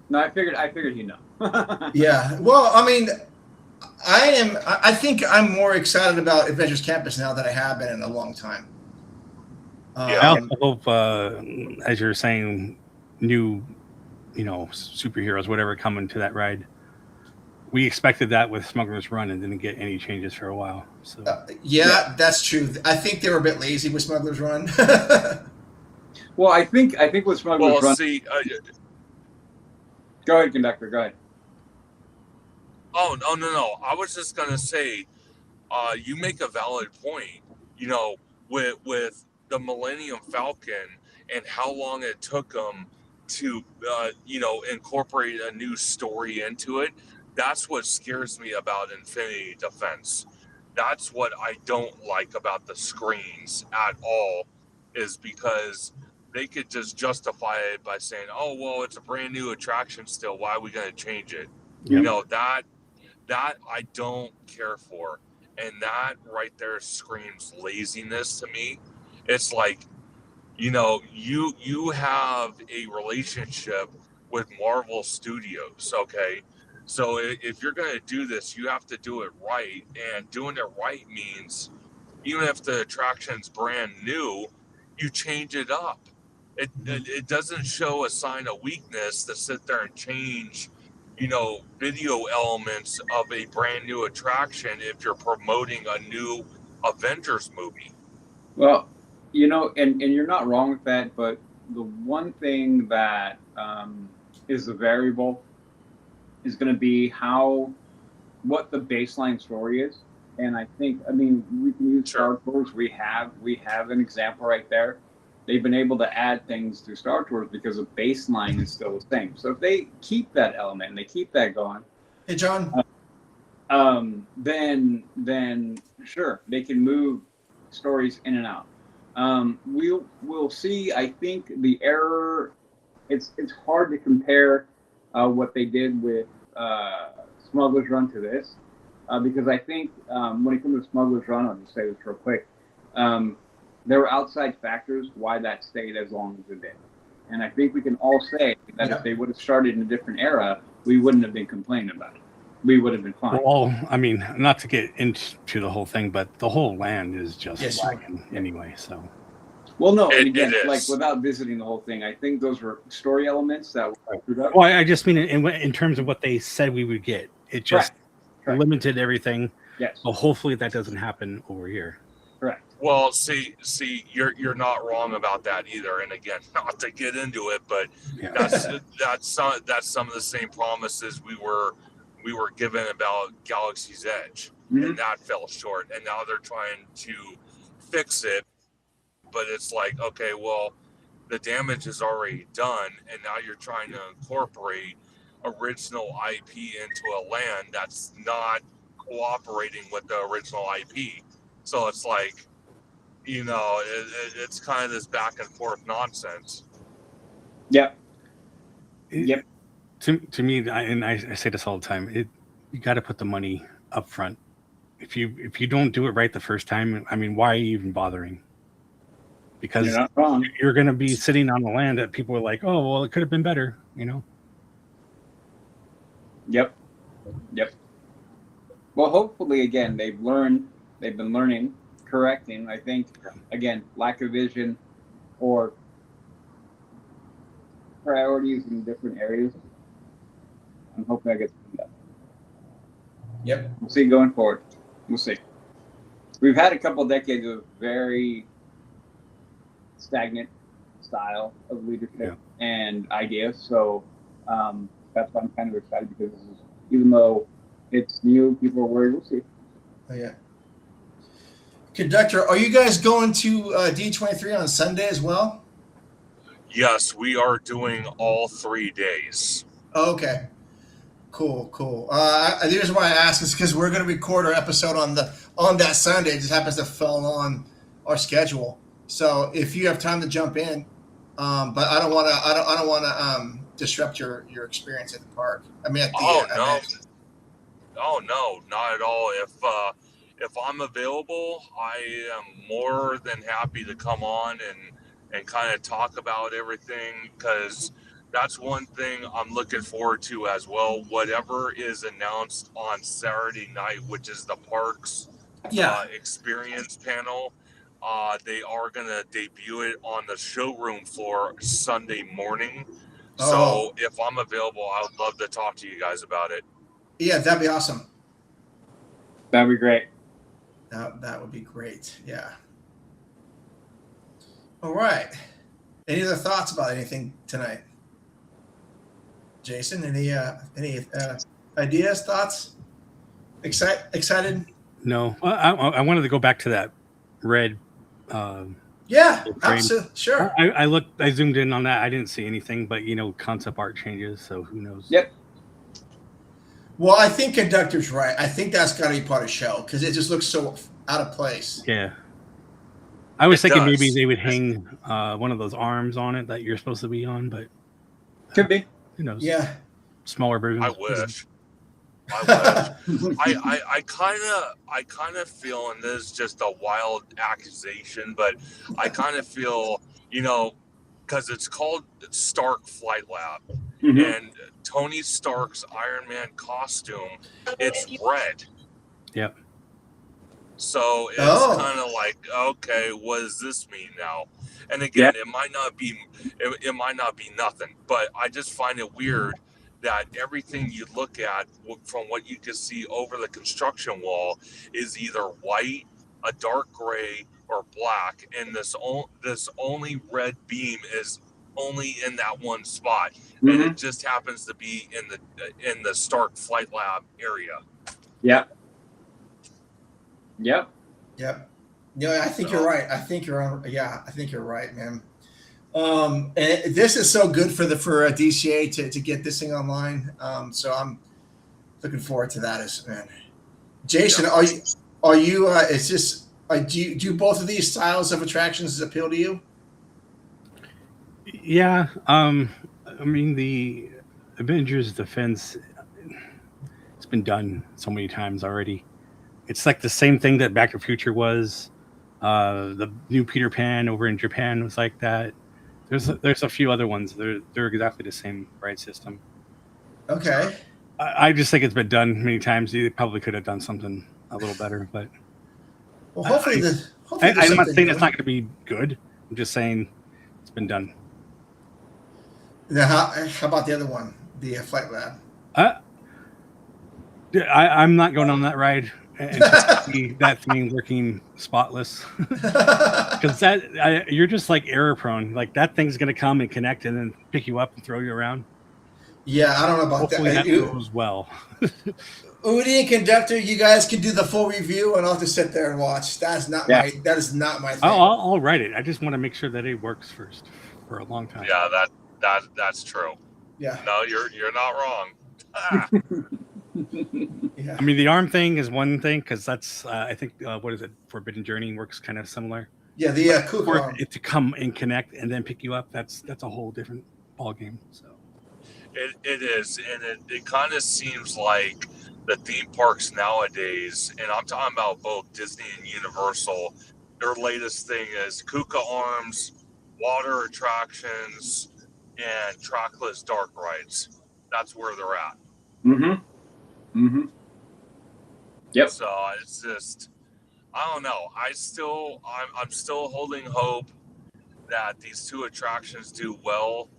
No, I figured you know. Yeah. Well, I mean, I think I'm more excited about Avengers Campus now than I have been in a long time. I also hope, as you're saying, new, superheroes, whatever, coming to that ride. We expected that with Smuggler's Run and didn't get any changes for a while. So that's true. I think they were a bit lazy with Smuggler's Run. Well, I think with Smuggler's Run. See, go ahead, conductor. Go ahead. Oh no! I was just gonna say, you make a valid point. With the Millennium Falcon and how long it took them to, incorporate a new story into it. That's what scares me about Infinity Defense. That's what I don't like about the screens at all, is because they could just justify it by saying, "Oh, well, it's a brand new attraction still. Why are we going to change it?" Yep. That I don't care for. And that right there screams laziness to me. It's like, you have a relationship with Marvel Studios, okay? So if you're going to do this, you have to do it right. And doing it right means, even if the attraction's brand new, you change it up. It doesn't show a sign of weakness to sit there and change, video elements of a brand new attraction if you're promoting a new Avengers movie. Well, and you're not wrong with that, but the one thing that is the variable is going to be what the baseline story is. And I think, we can use Star Tours. We have an example right there. They've been able to add things to Star Tours because the baseline is still the same. So if they keep that element and they keep that going, hey John, then sure, they can move stories in and out. We'll see. I think the error, it's hard to compare what they did with Smuggler's Run to this, because I think when it comes to Smuggler's Run, I'll just say this real quick. There were outside factors why that stayed as long as it did. And I think we can all say that if they would have started in a different era, we wouldn't have been complaining about it. We would have been fine. Well, not to get into the whole thing, but the whole land is just lagging anyway. So, well, no, and again, like without visiting the whole thing, I think those were story elements that were screwed up. Well, I just mean in terms of what they said we would get. It just limited everything. Yes. Well, hopefully that doesn't happen over here. Correct. Well, see, you're not wrong about that either. And again, not to get into it, but that's some of the same promises we were given about Galaxy's Edge, and that fell short. And now they're trying to fix it, but it's like, okay, well, the damage is already done, and now you're trying to incorporate original IP into a land that's not cooperating with the original IP. So it's like, it's kind of this back and forth nonsense. Yep. Yep. To me, I say this all the time. You got to put the money up front. If you don't do it right the first time, I mean, why are you even bothering? Because you're not wrong. You're going to be sitting on the land that people are like, oh, well, it could have been better, Yep. Well, hopefully, again, they've been learning, correcting. I think, again, lack of vision or priorities in different areas. I'm hoping that gets cleaned up. Yep. We'll see going forward. We'll see. We've had a couple decades of very stagnant style of leadership and ideas. So that's why I'm kind of excited, because even though it's new, people are worried. We'll see. Oh, yeah. Conductor, are you guys going to D23 on Sunday as well? Yes, we are doing all 3 days. Oh, okay. Cool. The reason why I ask is because we're going to record our episode on that Sunday. It just happens to fall on our schedule. So if you have time to jump in, but I don't want to disrupt your experience at the park. I mean, at the event. Oh no, not at all. If I'm available, I am more than happy to come on and kind of talk about everything, because that's one thing I'm looking forward to as well. Whatever is announced on Saturday night, which is the parks experience panel, they are going to debut it on the showroom floor Sunday morning. So if I'm available, I would love to talk to you guys about it. Yeah, that'd be awesome. That'd be great. That would be great. Yeah. All right. Any other thoughts about anything tonight? Jason, any ideas, thoughts? Excited? No, I wanted to go back to that red. Yeah, absolutely. Sure. I zoomed in on that. I didn't see anything, but concept art changes, so who knows? Yep. Well, I think Conductor's right. I think that's got to be part of the show, because it just looks so out of place. Yeah. I was thinking maybe they would hang one of those arms on it that you're supposed to be on, but could be. Who knows? Yeah. Smaller version. I wish. I kind of feel, and this is just a wild accusation, but I kind of feel, because it's called Stark Flight Lab, and Tony Stark's Iron Man costume, it's red. Yep. So it's kind of like, okay, what does this mean now? And again, it might not be nothing, but I just find it weird that everything you look at from what you can see over the construction wall is either white, a dark gray, or black, and this only red beam is only in that one spot, and it just happens to be in the Stark Flight Lab area. Yep. Yeah, I think you're right. I think you're right, man. And this is so good for DCA to get this thing online. So I'm looking forward to that. Man, Jason, are you? It's just do both of these styles of attractions appeal to you? Yeah. I mean, the Avengers Defense, it's been done so many times already. It's like the same thing that Back to the Future was. The new Peter Pan over in Japan was like that. There's a few other ones. They're exactly the same ride system. Okay. I just think it's been done many times. They probably could have done something a little better, but hopefully I'm not saying it's not going to be good. I'm just saying it's been done. Now, how about the other one, the Flight Lab? I'm not going on that ride and see that thing working spotless, because you're just like error prone. Like that thing's going to come and connect and then pick you up and throw you around. Yeah, I don't know about Hopefully that goes well. Udi and Conductor, you guys can do the full review, and I'll just sit there and watch. That is not my thing. I'll write it. I just want to make sure that it works first for a long time. Yeah, that's true. Yeah. No, you're not wrong. Yeah. I mean, the arm thing is one thing because that's I think what is it? Forbidden Journey works kind of similar. Yeah, the Kuka For arm. it to come and connect and then pick you up, that's a whole different ball game. So It is, and it kind of seems like the theme parks nowadays, and I'm talking about both Disney and Universal, their latest thing is Kuka arms, water attractions, and trackless dark rides. That's where they're at. Yep. So it's just, I don't know. I'm still holding hope that these two attractions do well.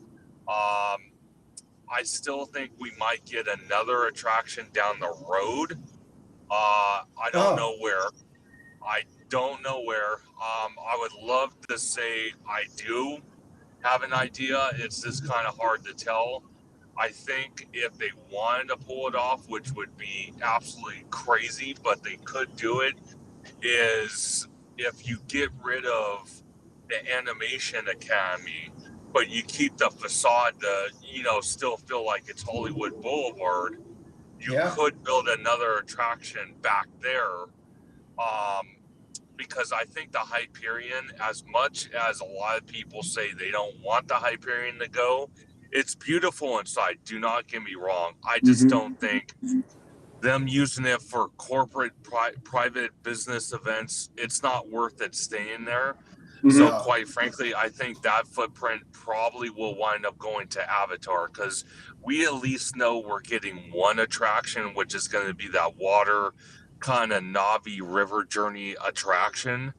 I still think we might get another attraction down the road. I don't know where. I don't know where. I would love to say I do have an idea. It's just kind of hard to tell. I think if they wanted to pull it off, which would be absolutely crazy, but they could do it, is if you get rid of the Animation Academy, but you keep the facade to, still feel like it's Hollywood Boulevard, you could build another attraction back there. Because I think the Hyperion, as much as a lot of people say they don't want the Hyperion to go, it's beautiful inside. Do not get me wrong. I just don't think them using it for corporate private business events, it's not worth it staying there. So quite frankly, I think that footprint probably will wind up going to Avatar, because we at least know we're getting one attraction, which is going to be that water kind of Navi river journey attraction.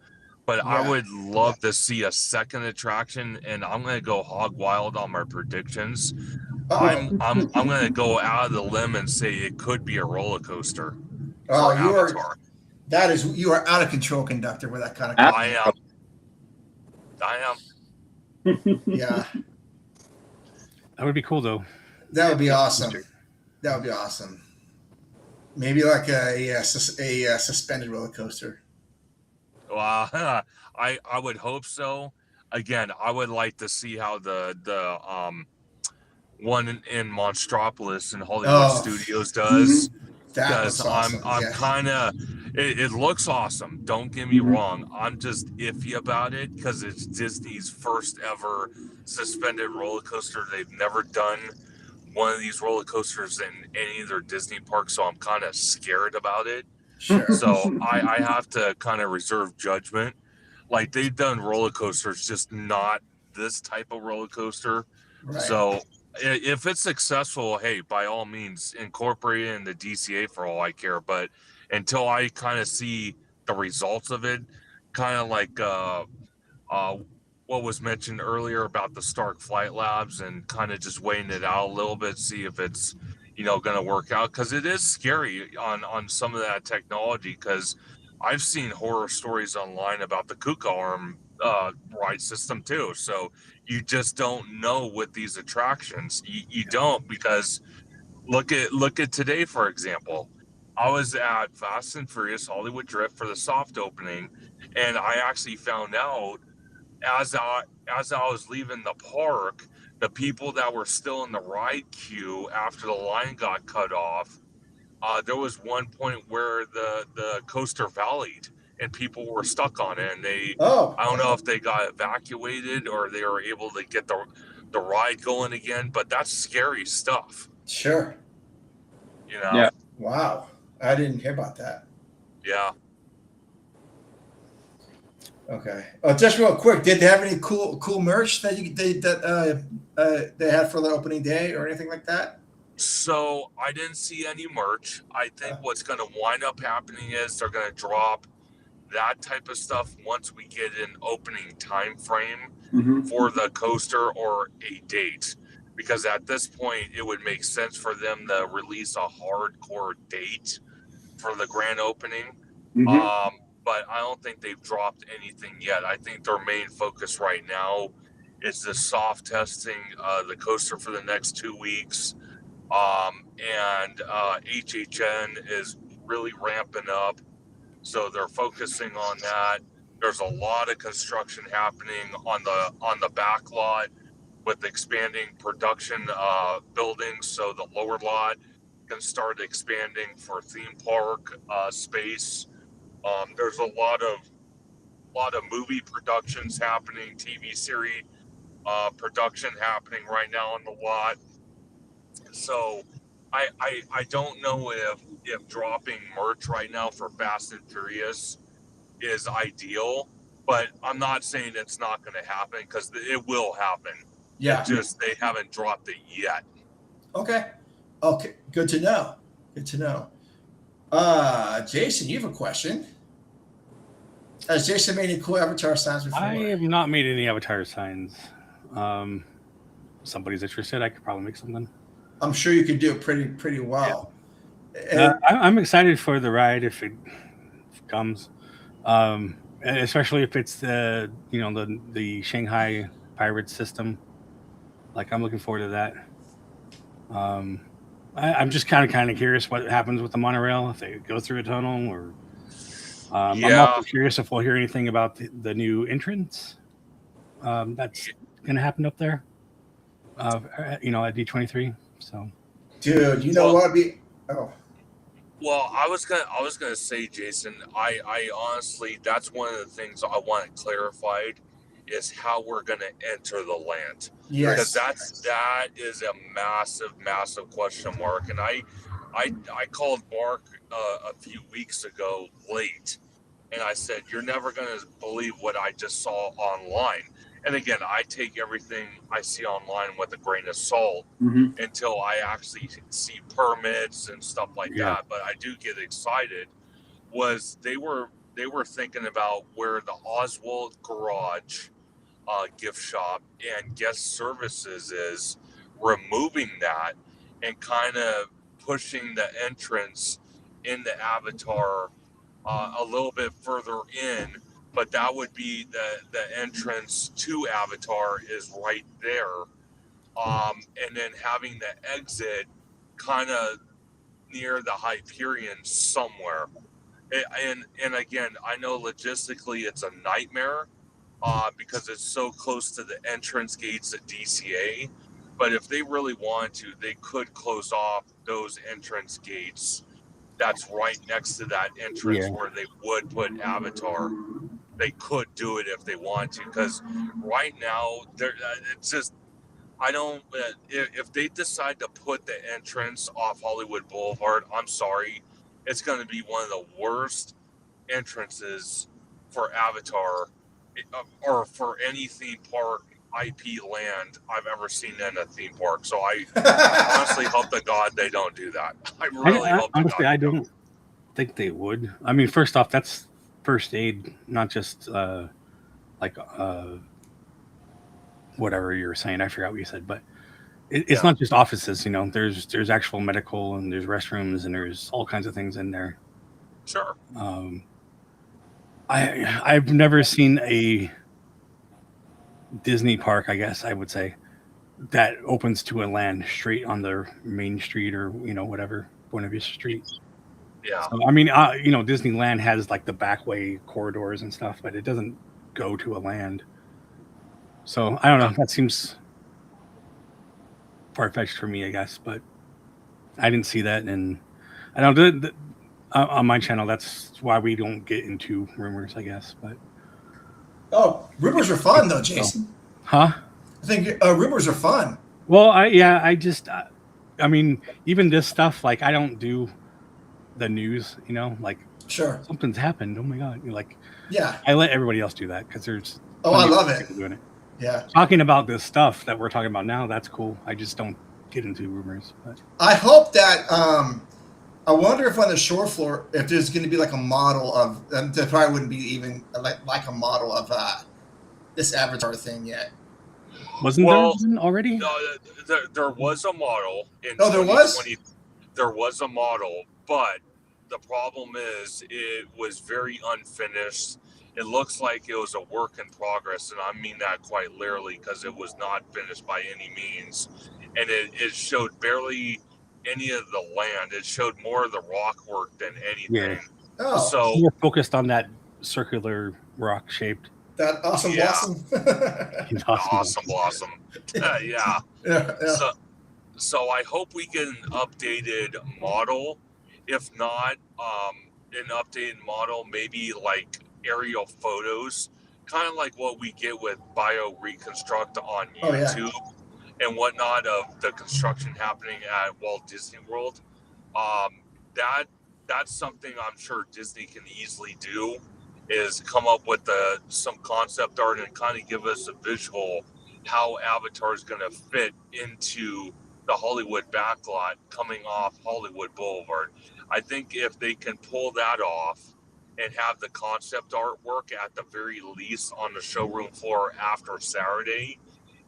But I would love to see a second attraction, and I'm going to go hog wild on my predictions. I'm going to go out of the limb and say it could be a roller coaster for Avatar. You are out of control, conductor, with that kind of. I am. Yeah. that would be cool, though. That would be awesome. That would be awesome. Maybe like a suspended roller coaster. Well, I would hope so. Again, I would like to see how the one in Monstropolis in Hollywood Studios does. Because awesome. I'm kind of, it looks awesome. Don't get me wrong. I'm just iffy about it because it's Disney's first ever suspended roller coaster. They've never done one of these roller coasters in any of their Disney parks, so I'm kind of scared about it. Sure. So I have to kind of reserve judgment. Like, they've done roller coasters, just not this type of roller coaster. Right. So if it's successful, hey, by all means, incorporate it in the DCA for all I care. But until I kind of see the results of it, kind of like what was mentioned earlier about the Stark Flight Labs, and kind of just weighing it out a little bit, see if it's, going to work out. Because it is scary on some of that technology, because I've seen horror stories online about the Kuka arm ride system too. So you just don't know with these attractions. You don't, because look at today, for example. I was at Fast and Furious Hollywood Drift for the soft opening, and I actually found out as I was leaving the park, the people that were still in the ride queue after the line got cut off, there was one point where the coaster valleyed and people were stuck on it, and I don't know if they got evacuated or they were able to get the ride going again, but that's scary stuff. Sure. Yeah. Wow. I didn't hear about that. Yeah. Okay. Just real quick, did they have any cool merch that they had for the opening day or anything like that? So I didn't see any merch. I think what's going to wind up happening is they're going to drop that type of stuff once we get an opening time frame for the coaster or a date. Because at this point, it would make sense for them to release a hardcore date for the grand opening. But I don't think they've dropped anything yet. I think their main focus right now is the soft testing the coaster for the next 2 weeks. And HHN is really ramping up. So they're focusing on that. There's a lot of construction happening on the back lot with expanding production buildings, so the lower lot can start expanding for theme park space. There's a lot of movie productions happening, TV series production happening right now on the lot. So I don't know if dropping merch right now for Fast and Furious is ideal, but I'm not saying it's not going to happen, because it will happen. Yeah. It just, they haven't dropped it yet. Okay. Good to know. Jason, you have a question. Has Jason made any cool avatar signs before? I have not made any avatar signs. Somebody's interested, I could probably make something. I'm sure you could do it pretty well. Yeah. I'm excited for the ride if it comes, especially if it's the Shanghai pirate system. Like, I'm looking forward to that. I'm just kind of curious what happens with the monorail, if they go through a tunnel, or I'm also curious if we'll hear anything about the new entrance that's going to happen up there. At D23. So, dude, you know what? Well, I was gonna say, Jason, I honestly, that's one of the things I want clarified, is how we're gonna enter the land. Yes. Because that is a massive question mark. And I called Mark a few weeks ago late, and I said, you're never gonna believe what I just saw online. And again, I take everything I see online with a grain of salt until I actually see permits and stuff like that. But I do get excited. Was they were thinking about where the Oswald Garage gift shop and guest services is, removing that and kind of pushing the entrance in the Avatar a little bit further in. But that would be the entrance to Avatar is right there. And then having the exit kind of near the Hyperion somewhere. And again, I know logistically it's a nightmare because it's so close to the entrance gates at DCA. But if they really wanted to, they could close off those entrance gates that's right next to that entrance where they would put Avatar. They could do it if they want to, because right now it's just, I don't. If they decide to put the entrance off Hollywood Boulevard, I'm sorry, it's going to be one of the worst entrances for Avatar or for any theme park IP land I've ever seen in a theme park. So I honestly hope to God they don't do that. I really hope. Honestly, I don't think they would. I mean, first off, that's first aid, not just whatever you were saying. I forgot what you said, but it's not just offices. There's actual medical, and there's restrooms, and there's all kinds of things in there. Sure. I've never seen a Disney park, I guess I would say, that opens to a land straight on their main street, or whatever, Buena Vista Street. Yeah. So, I mean, Disneyland has like the back way corridors and stuff, but it doesn't go to a land. So I don't know. That seems far-fetched for me, I guess, but I didn't see that, and I don't on my channel. That's why we don't get into rumors, I guess. But rumors are fun though, Jason. Huh? I think rumors are fun. Well, I mean, even this stuff, like, I don't do the news, like, sure, something's happened. Oh my God. Yeah. I let everybody else do that, because there's I love it. Doing it. Yeah. Talking about this stuff that we're talking about now, that's cool. I just don't get into rumors. But I hope that I wonder if on the shore floor, if there's going to be like a model of, there probably wouldn't be even like a model of this Avatar thing yet. Wasn't there one already? No, there was a model in there was? There was a model, but the problem is it was very unfinished. It looks like it was a work in progress, and I mean that quite literally, because it was not finished by any means. And it showed barely any of the land. It showed more of the rock work than anything. Yeah. Oh. So more focused on that circular rock shaped. That awesome Yeah. blossom. Awesome blossom. Yeah. Yeah. So I hope we get an updated model. If not, an updated model, maybe like aerial photos, kind of like what we get with Bio Reconstruct on Oh, yeah. YouTube and whatnot of the construction happening at Walt Disney World. That's something I'm sure Disney can easily do, is come up with some concept art and kind of give us a visual how Avatar is going to fit into the Hollywood backlot coming off Hollywood Boulevard. I think if they can pull that off and have the concept artwork at the very least on the showroom floor after Saturday,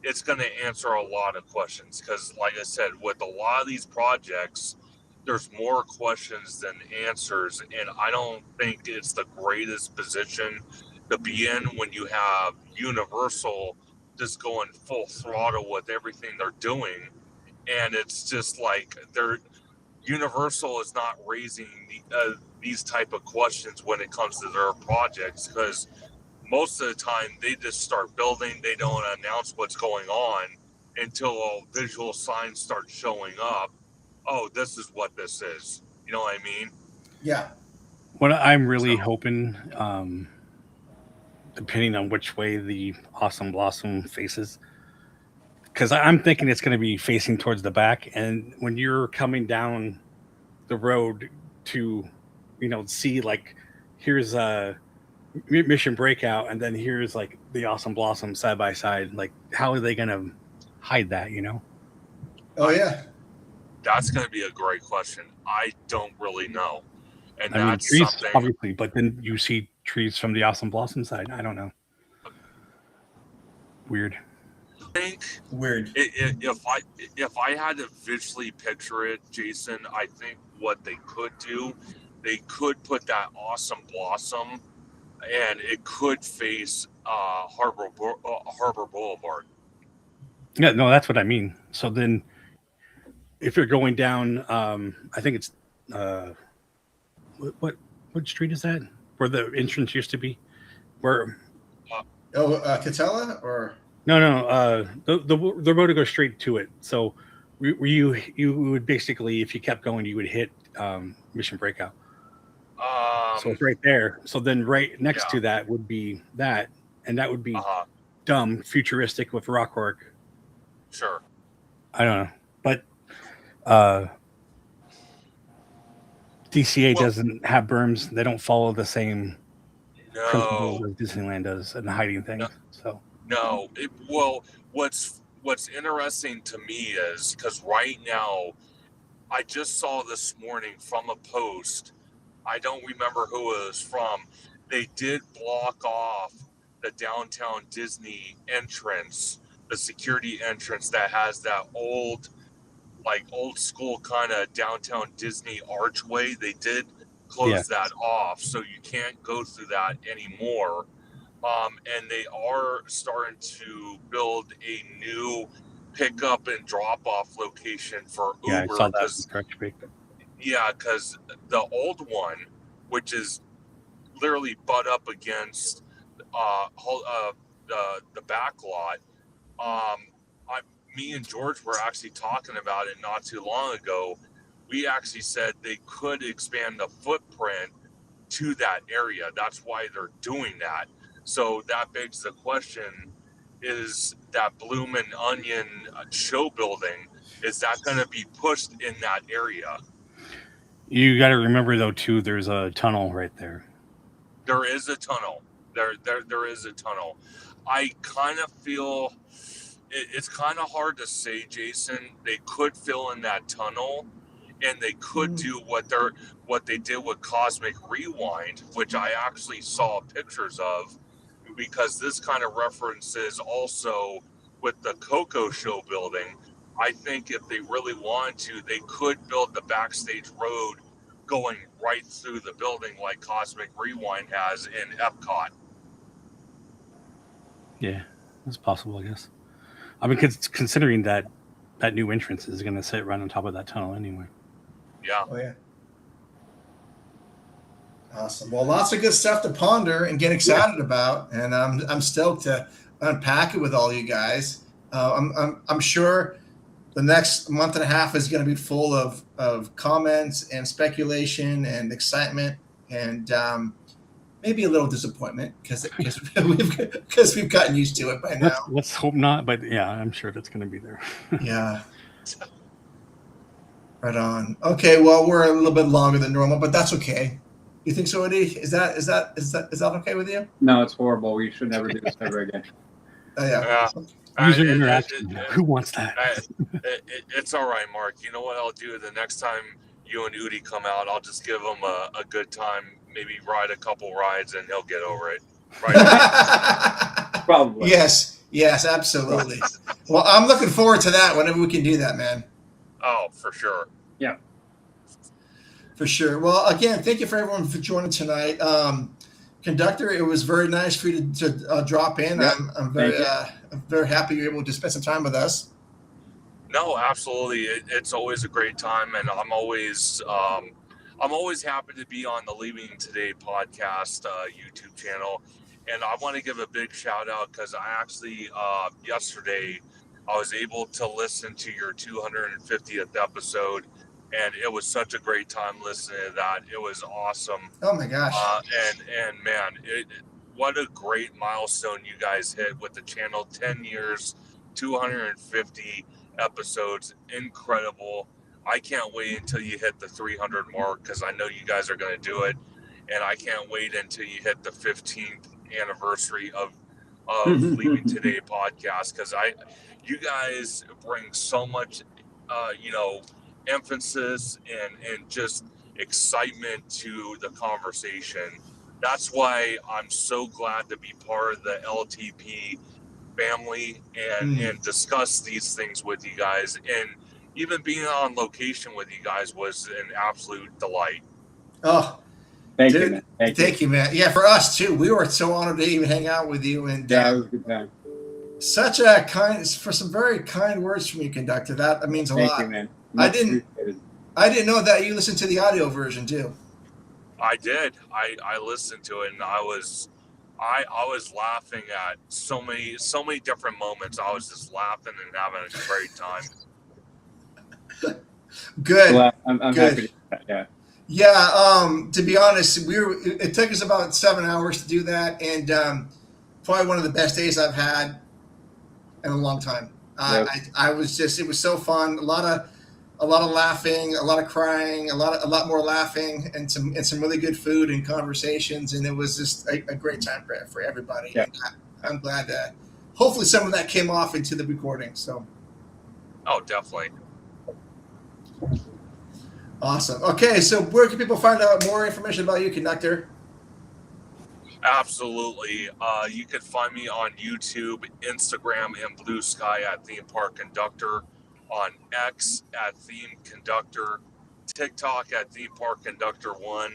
it's going to answer a lot of questions. Because, like I said, with a lot of these projects, there's more questions than answers, and I don't think it's the greatest position to be in when you have Universal just going full throttle with everything they're doing, and it's just like Universal is not raising these type of questions when it comes to their projects, because most of the time they just start building. They don't announce what's going on until visual signs start showing up. Oh, this is what this is. You know what I mean? Yeah. What I'm really hoping, depending on which way the Awesome Blossom faces, because I'm thinking it's going to be facing towards the back. And when you're coming down the road to, see like, here's a Mission Breakout, and then here's like the Awesome Blossom side by side. Like, how are they going to hide that? Oh, yeah. That's going to be a great question. I don't really know. And I mean, that's trees, something, obviously, but then you see trees from the Awesome Blossom side. I don't know. Weird. I think Weird. if I had to visually picture it, Jason, I think what they could do, they could put that Awesome Blossom, and it could face Harbor Boulevard. Yeah, no, that's what I mean. So then, if you're going down, I think it's what street is that? Where the entrance used to be? Where? Catella or No. The road to go straight to it. So you would basically, if you kept going, you would hit Mission Breakout. So it's right there. So then right next to that would be that, and that would be dumb, futuristic with Rockwork. Sure. I don't know, but DCA doesn't have berms. They don't follow the same principles as Disneyland does in hiding things. No. What's interesting to me is, because right now, I just saw this morning from a post, I don't remember who it was from, they did block off the downtown Disney entrance, the security entrance that has that old school kind of downtown Disney archway. They did close that off, so you can't go through that anymore. And they are starting to build a new pickup and drop off location for Uber. I saw that. Because the old one, which is literally butt up against the back lot, me and George were actually talking about it not too long ago. We actually said they could expand the footprint to that area. That's why they're doing that. So that begs the question, is that Bloomin' Onion show building, is that going to be pushed in that area? You got to remember, though, too, there's a tunnel right there. There is a tunnel. There is a tunnel. I kind of feel it's kind of hard to say, Jason. They could fill in that tunnel, and they could do what they did with Cosmic Rewind, which I actually saw pictures of, because this kind of references also with the Coco show building. I think if they really wanted to, they could build the backstage road going right through the building like Cosmic Rewind has in Epcot. Yeah, that's possible, I guess. I mean, considering that new entrance is going to sit right on top of that tunnel anyway. Yeah. Oh, yeah. Awesome. Well, lots of good stuff to ponder and get excited about, and I'm stoked to unpack it with all you guys. I'm sure the next month and a half is going to be full of comments and speculation and excitement and maybe a little disappointment because we've gotten used to it by now. Let's hope not, but yeah, I'm sure that's going to be there. Yeah. Right on. Okay, well, we're a little bit longer than normal, but that's okay. You think so, Eddie? Is that okay with you? No, it's horrible. We should never do this ever again. Yeah. User interaction. Who wants that? It's all right, Mark. You know what I'll do the next time you and Udi come out? I'll just give him a good time. Maybe ride a couple rides, and he'll get over it. Right? Probably. Yes, absolutely. Well, I'm looking forward to that whenever we can do that, man. Oh, for sure. Yeah. For sure. Well, again, thank you for everyone for joining tonight. Conductor, it was very nice for you to drop in. Yep. I'm very happy you're able to spend some time with us. No, absolutely. It's always a great time, and I'm always happy to be on the Leaving Today podcast YouTube channel. And I want to give a big shout out because I actually yesterday I was able to listen to your 250th episode. And it was such a great time listening to that. It was awesome. Oh my gosh! And man, what a great milestone you guys hit with the channel. 10 years, 250 episodes, incredible. I can't wait until you hit the 300 mark because I know you guys are going to do it, and I can't wait until you hit the 15th anniversary of Leaving Today podcast because you guys bring so much, emphasis and just excitement to the conversation. That's why I'm so glad to be part of the LTP family and discuss these things with you guys. And even being on location with you guys was an absolute delight. Oh, thank you, man. Thank you, man. Yeah, for us too. We were so honored to even hang out with you. And yeah, it was a good time. Such for some very kind words from you, Conductor. That means a lot. Thank you, man. I didn't know that you listened to the audio version too. I did. I listened to it, and I was laughing at so many different moments. I was just laughing and having a great time. Good. Well, I'm Good. happy to do that. Yeah. Yeah. To be honest, it took us about 7 hours to do that, and probably one of the best days I've had in a long time. Yep. It was so fun. A lot of laughing, a lot of crying, a lot more laughing, and some really good food and conversations, and it was just a great time for everybody. Yeah. I'm glad that hopefully some of that came off into the recording. So, Oh, definitely. awesome. Okay, so where can people find out more information about you, Conductor? Absolutely. You can find me on YouTube, Instagram, and Blue Sky at Theme Park Conductor. On X at Theme Conductor, TikTok at Theme Park Conductor 1,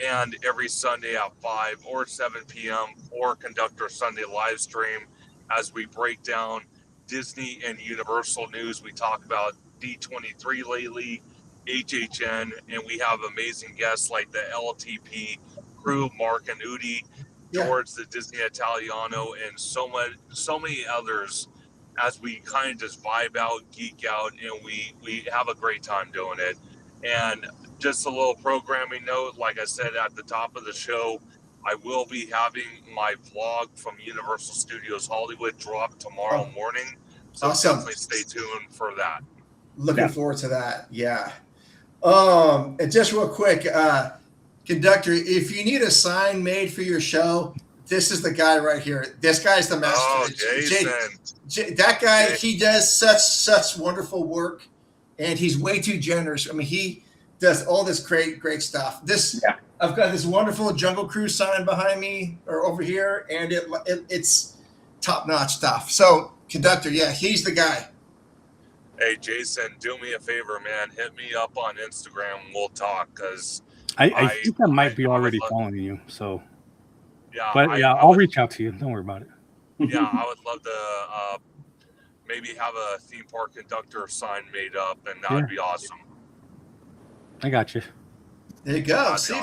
and every Sunday at 5 or 7 p.m. for Conductor Sunday live stream as we break down Disney and Universal news. We talk about D23 lately, HHN, and we have amazing guests like the LTP crew, Mark and Udi, George, the Disney Italiano, and so many others as we kind of just vibe out, geek out, and we have a great time doing it. And just a little programming note, like I said at the top of the show, I will be having my vlog from Universal Studios Hollywood drop tomorrow morning. So Awesome. Definitely stay tuned for that. Looking forward to that. Yeah. And just real quick, Conductor, if you need a sign made for your show, this is the guy right here. This guy's the master. Oh, Jason. That guy, he does such wonderful work, and he's way too generous. I mean, he does all this great stuff. I've got this wonderful Jungle Cruise sign behind me or over here, and it's top-notch stuff. So, Conductor, yeah, he's the guy. Hey, Jason, do me a favor, man. Hit me up on Instagram. We'll talk, because I think I might be already following you, so... Yeah, I'll reach out to you. Don't worry about it. Yeah, I would love to maybe have a Theme Park Conductor sign made up, and that would be awesome. I got you. There you go. See,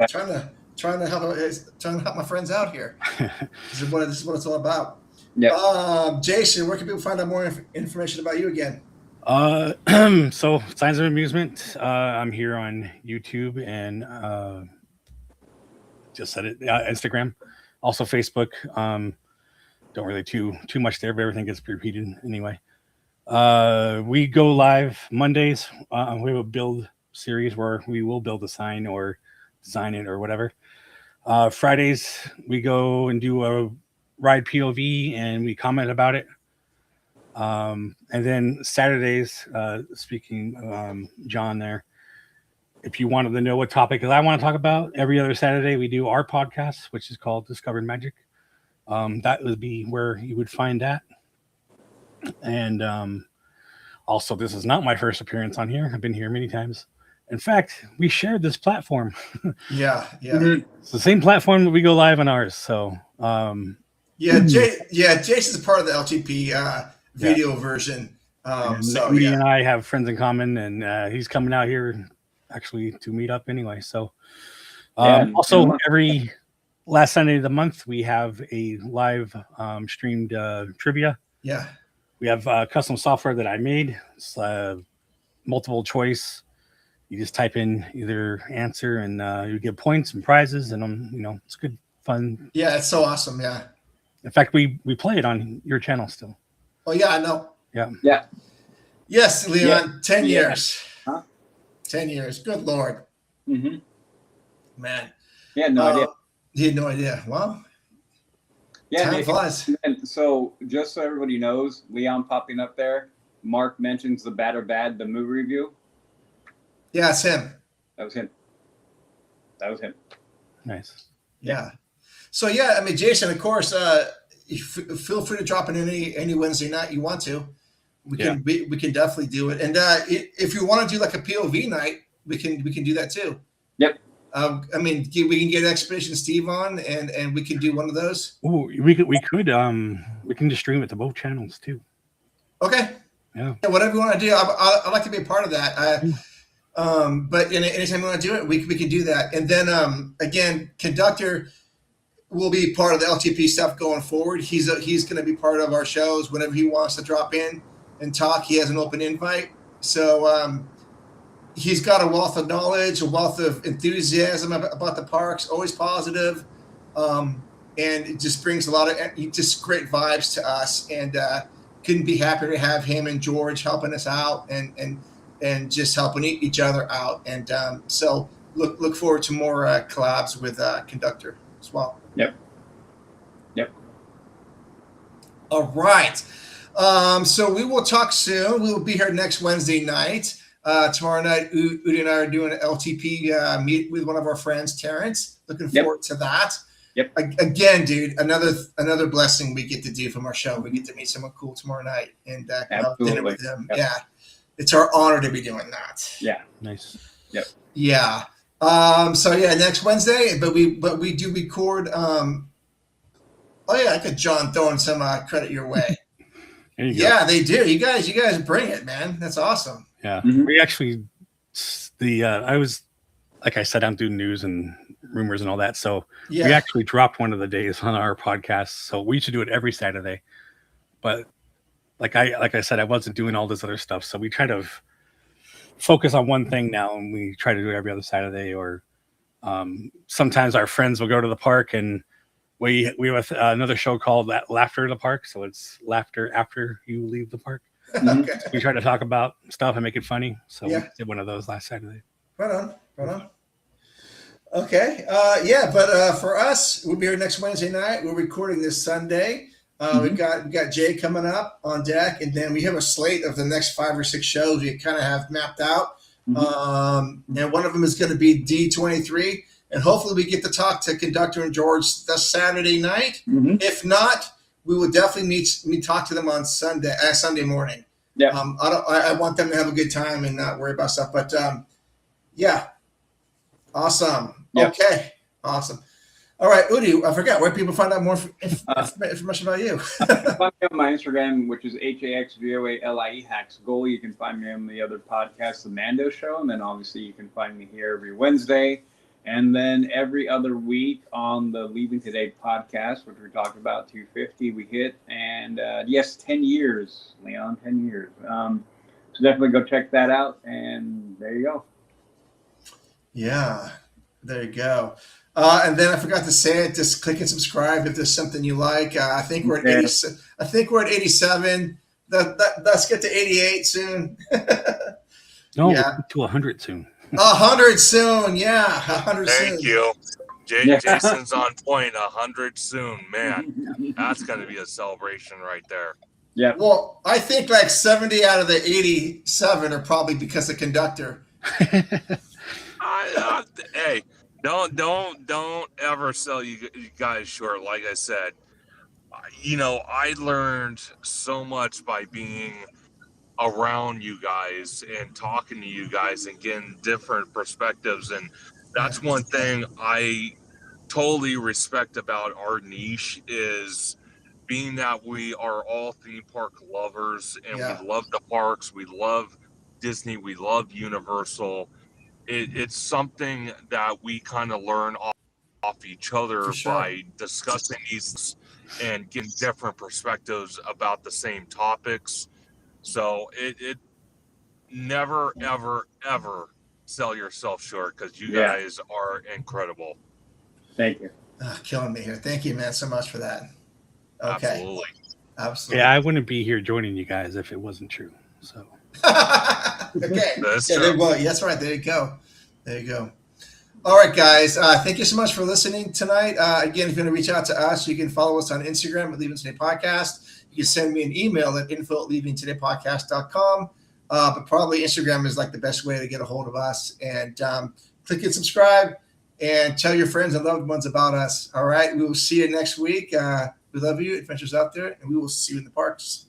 trying to trying to help my friends out here. This is what it's all about. Yeah. Jason, where can people find out more information about you again? So Signs of Amusement. I'm here on YouTube and just said it. Instagram, also Facebook. Don't really too much there, but everything gets repeated anyway. We go live Mondays. We have a build series where we will build a sign or design it or whatever. Fridays we go and do a ride POV and we comment about it. And then Saturdays, speaking John there, if you wanted to know what topic I want to talk about, every other Saturday we do our podcast, which is called Discovered Magic. That would be where you would find that. And also, this is not my first appearance on here. I've been here many times. In fact, we shared this platform. Yeah. It's the same platform that we go live on ours. So Jason's part of the LTP video version. Me and I have friends in common, and he's coming out here actually to meet up anyway. So also every last Sunday of the month, we have a live streamed trivia. Yeah. We have custom software that I made. It's multiple choice. You just type in either answer and you get points and prizes, and it's good fun. Yeah, it's so awesome. Yeah. In fact, we play it on your channel still. Oh yeah, I know. Yeah. Yes, Leon. Yeah. 10 years. Huh? 10 years. Good Lord. Mm-hmm. Man. Yeah, no idea. He had no idea. Well, yeah, time flies. And so just so everybody knows, Leon popping up there, Mark mentions the Bad or Bad, the movie review. Yeah, it's him. That was him. Nice. Yeah. So yeah, I mean, Jason, of course, feel free to drop in any Wednesday night you want to. We can definitely do it. And if you want to do like a POV night, we can do that too. Yep. I mean, we can get Expedition Steve on, and we can do one of those. Oh, we can just stream it to both channels too. Okay. Yeah. Whatever you want to do, I'd like to be a part of that. But anytime you want to do it, we can do that. And then again, Conductor will be part of the LTP stuff going forward. He's going to be part of our shows whenever he wants to drop in and talk. He has an open invite, so he's got a wealth of knowledge, a wealth of enthusiasm about the parks, always positive, and it just brings a lot of just great vibes to us. And couldn't be happier to have him and George helping us out and just helping each other out. And so look forward to more collabs with Conductor as well. Yep. All right. So we will talk soon. We will be here next Wednesday night. Tomorrow night, Udi and I are doing an LTP meet with one of our friends, Terrence. Looking forward to that. Yep. Again, dude, another blessing we get to do from our show. We get to meet someone cool tomorrow night and have dinner with them. Yep. Yeah. It's our honor to be doing that. Yeah. Nice. Yep. Yeah. So yeah, next Wednesday, but we do record. I got John throwing some credit your way. Yeah, they do. You guys bring it, man. That's awesome. Yeah. Mm-hmm. We actually I was, like I said, I'm doing news and rumors and all that. So we actually dropped one of the days on our podcast. So we should do it every Saturday. But like I said, I wasn't doing all this other stuff. So we try to focus on one thing now, and we try to do it every other Saturday. Or sometimes our friends will go to the park, and we have another show called Laughter in the Park. So it's laughter after you leave the park. Okay. We try to talk about stuff and make it funny. So we did one of those last Saturday. Right on. Okay. But for us, we'll be here next Wednesday night. We're recording this Sunday. We got Jay coming up on deck, and then we have a slate of the next 5 or 6 shows we kind of have mapped out. And one of them is going to be D23, and hopefully we get to talk to Conductor and George this Saturday night. If not, we will definitely talk to them on Sunday morning. Yeah. I want them to have a good time and not worry about stuff. But awesome. Yep. Okay, awesome. All right, Udi, I forgot where people find out more information about you. Find me on my Instagram, which is HAXVOALIE Hacks Goal. You can find me on the other podcast, The Mando Show, and then obviously you can find me here every Wednesday. And then every other week on the Leaving Today podcast, which we talked about, 250 we hit. And yes, 10 years, Leon, 10 years. So definitely go check that out. And there you go. Yeah, there you go. And then I forgot to say it. Just click and subscribe if there's something you like. I think we're at 80. I think we're at 87. Let's get to 88 soon. No, yeah. To 100 soon. 100 soon. Yeah, 100 soon. Thank you. Jason's on point. 100 soon, man. That's going to be a celebration right there. Yeah. Well, I think like 70 out of the 87 are probably because of conductor. Hey, don't ever sell you guys short. Like I said, I learned so much by being around you guys and talking to you guys and getting different perspectives, and that's one thing I totally respect about our niche is being that we are all theme park lovers and we love the parks, we love Disney, we love Universal. It's something that we kind of learn off each other by discussing these and getting different perspectives about the same topics. So it never, ever, ever sell yourself short because you guys are incredible. Thank you. Killing me here. Thank you, man, so much for that. Okay. Absolutely. Yeah, I wouldn't be here joining you guys if it wasn't true. So. Okay. That's true. Well, that's right. There you go. There you go. All right, guys. Thank you so much for listening tonight. Again, if you want to reach out to us, you can follow us on Instagram at Leaving Today Podcast. You can send me an email at info@leavingtodaypodcast.com. But probably Instagram is like the best way to get a hold of us. And click and subscribe and tell your friends and loved ones about us. All right. We will see you next week. We love you, adventures out there, and we will see you in the parks.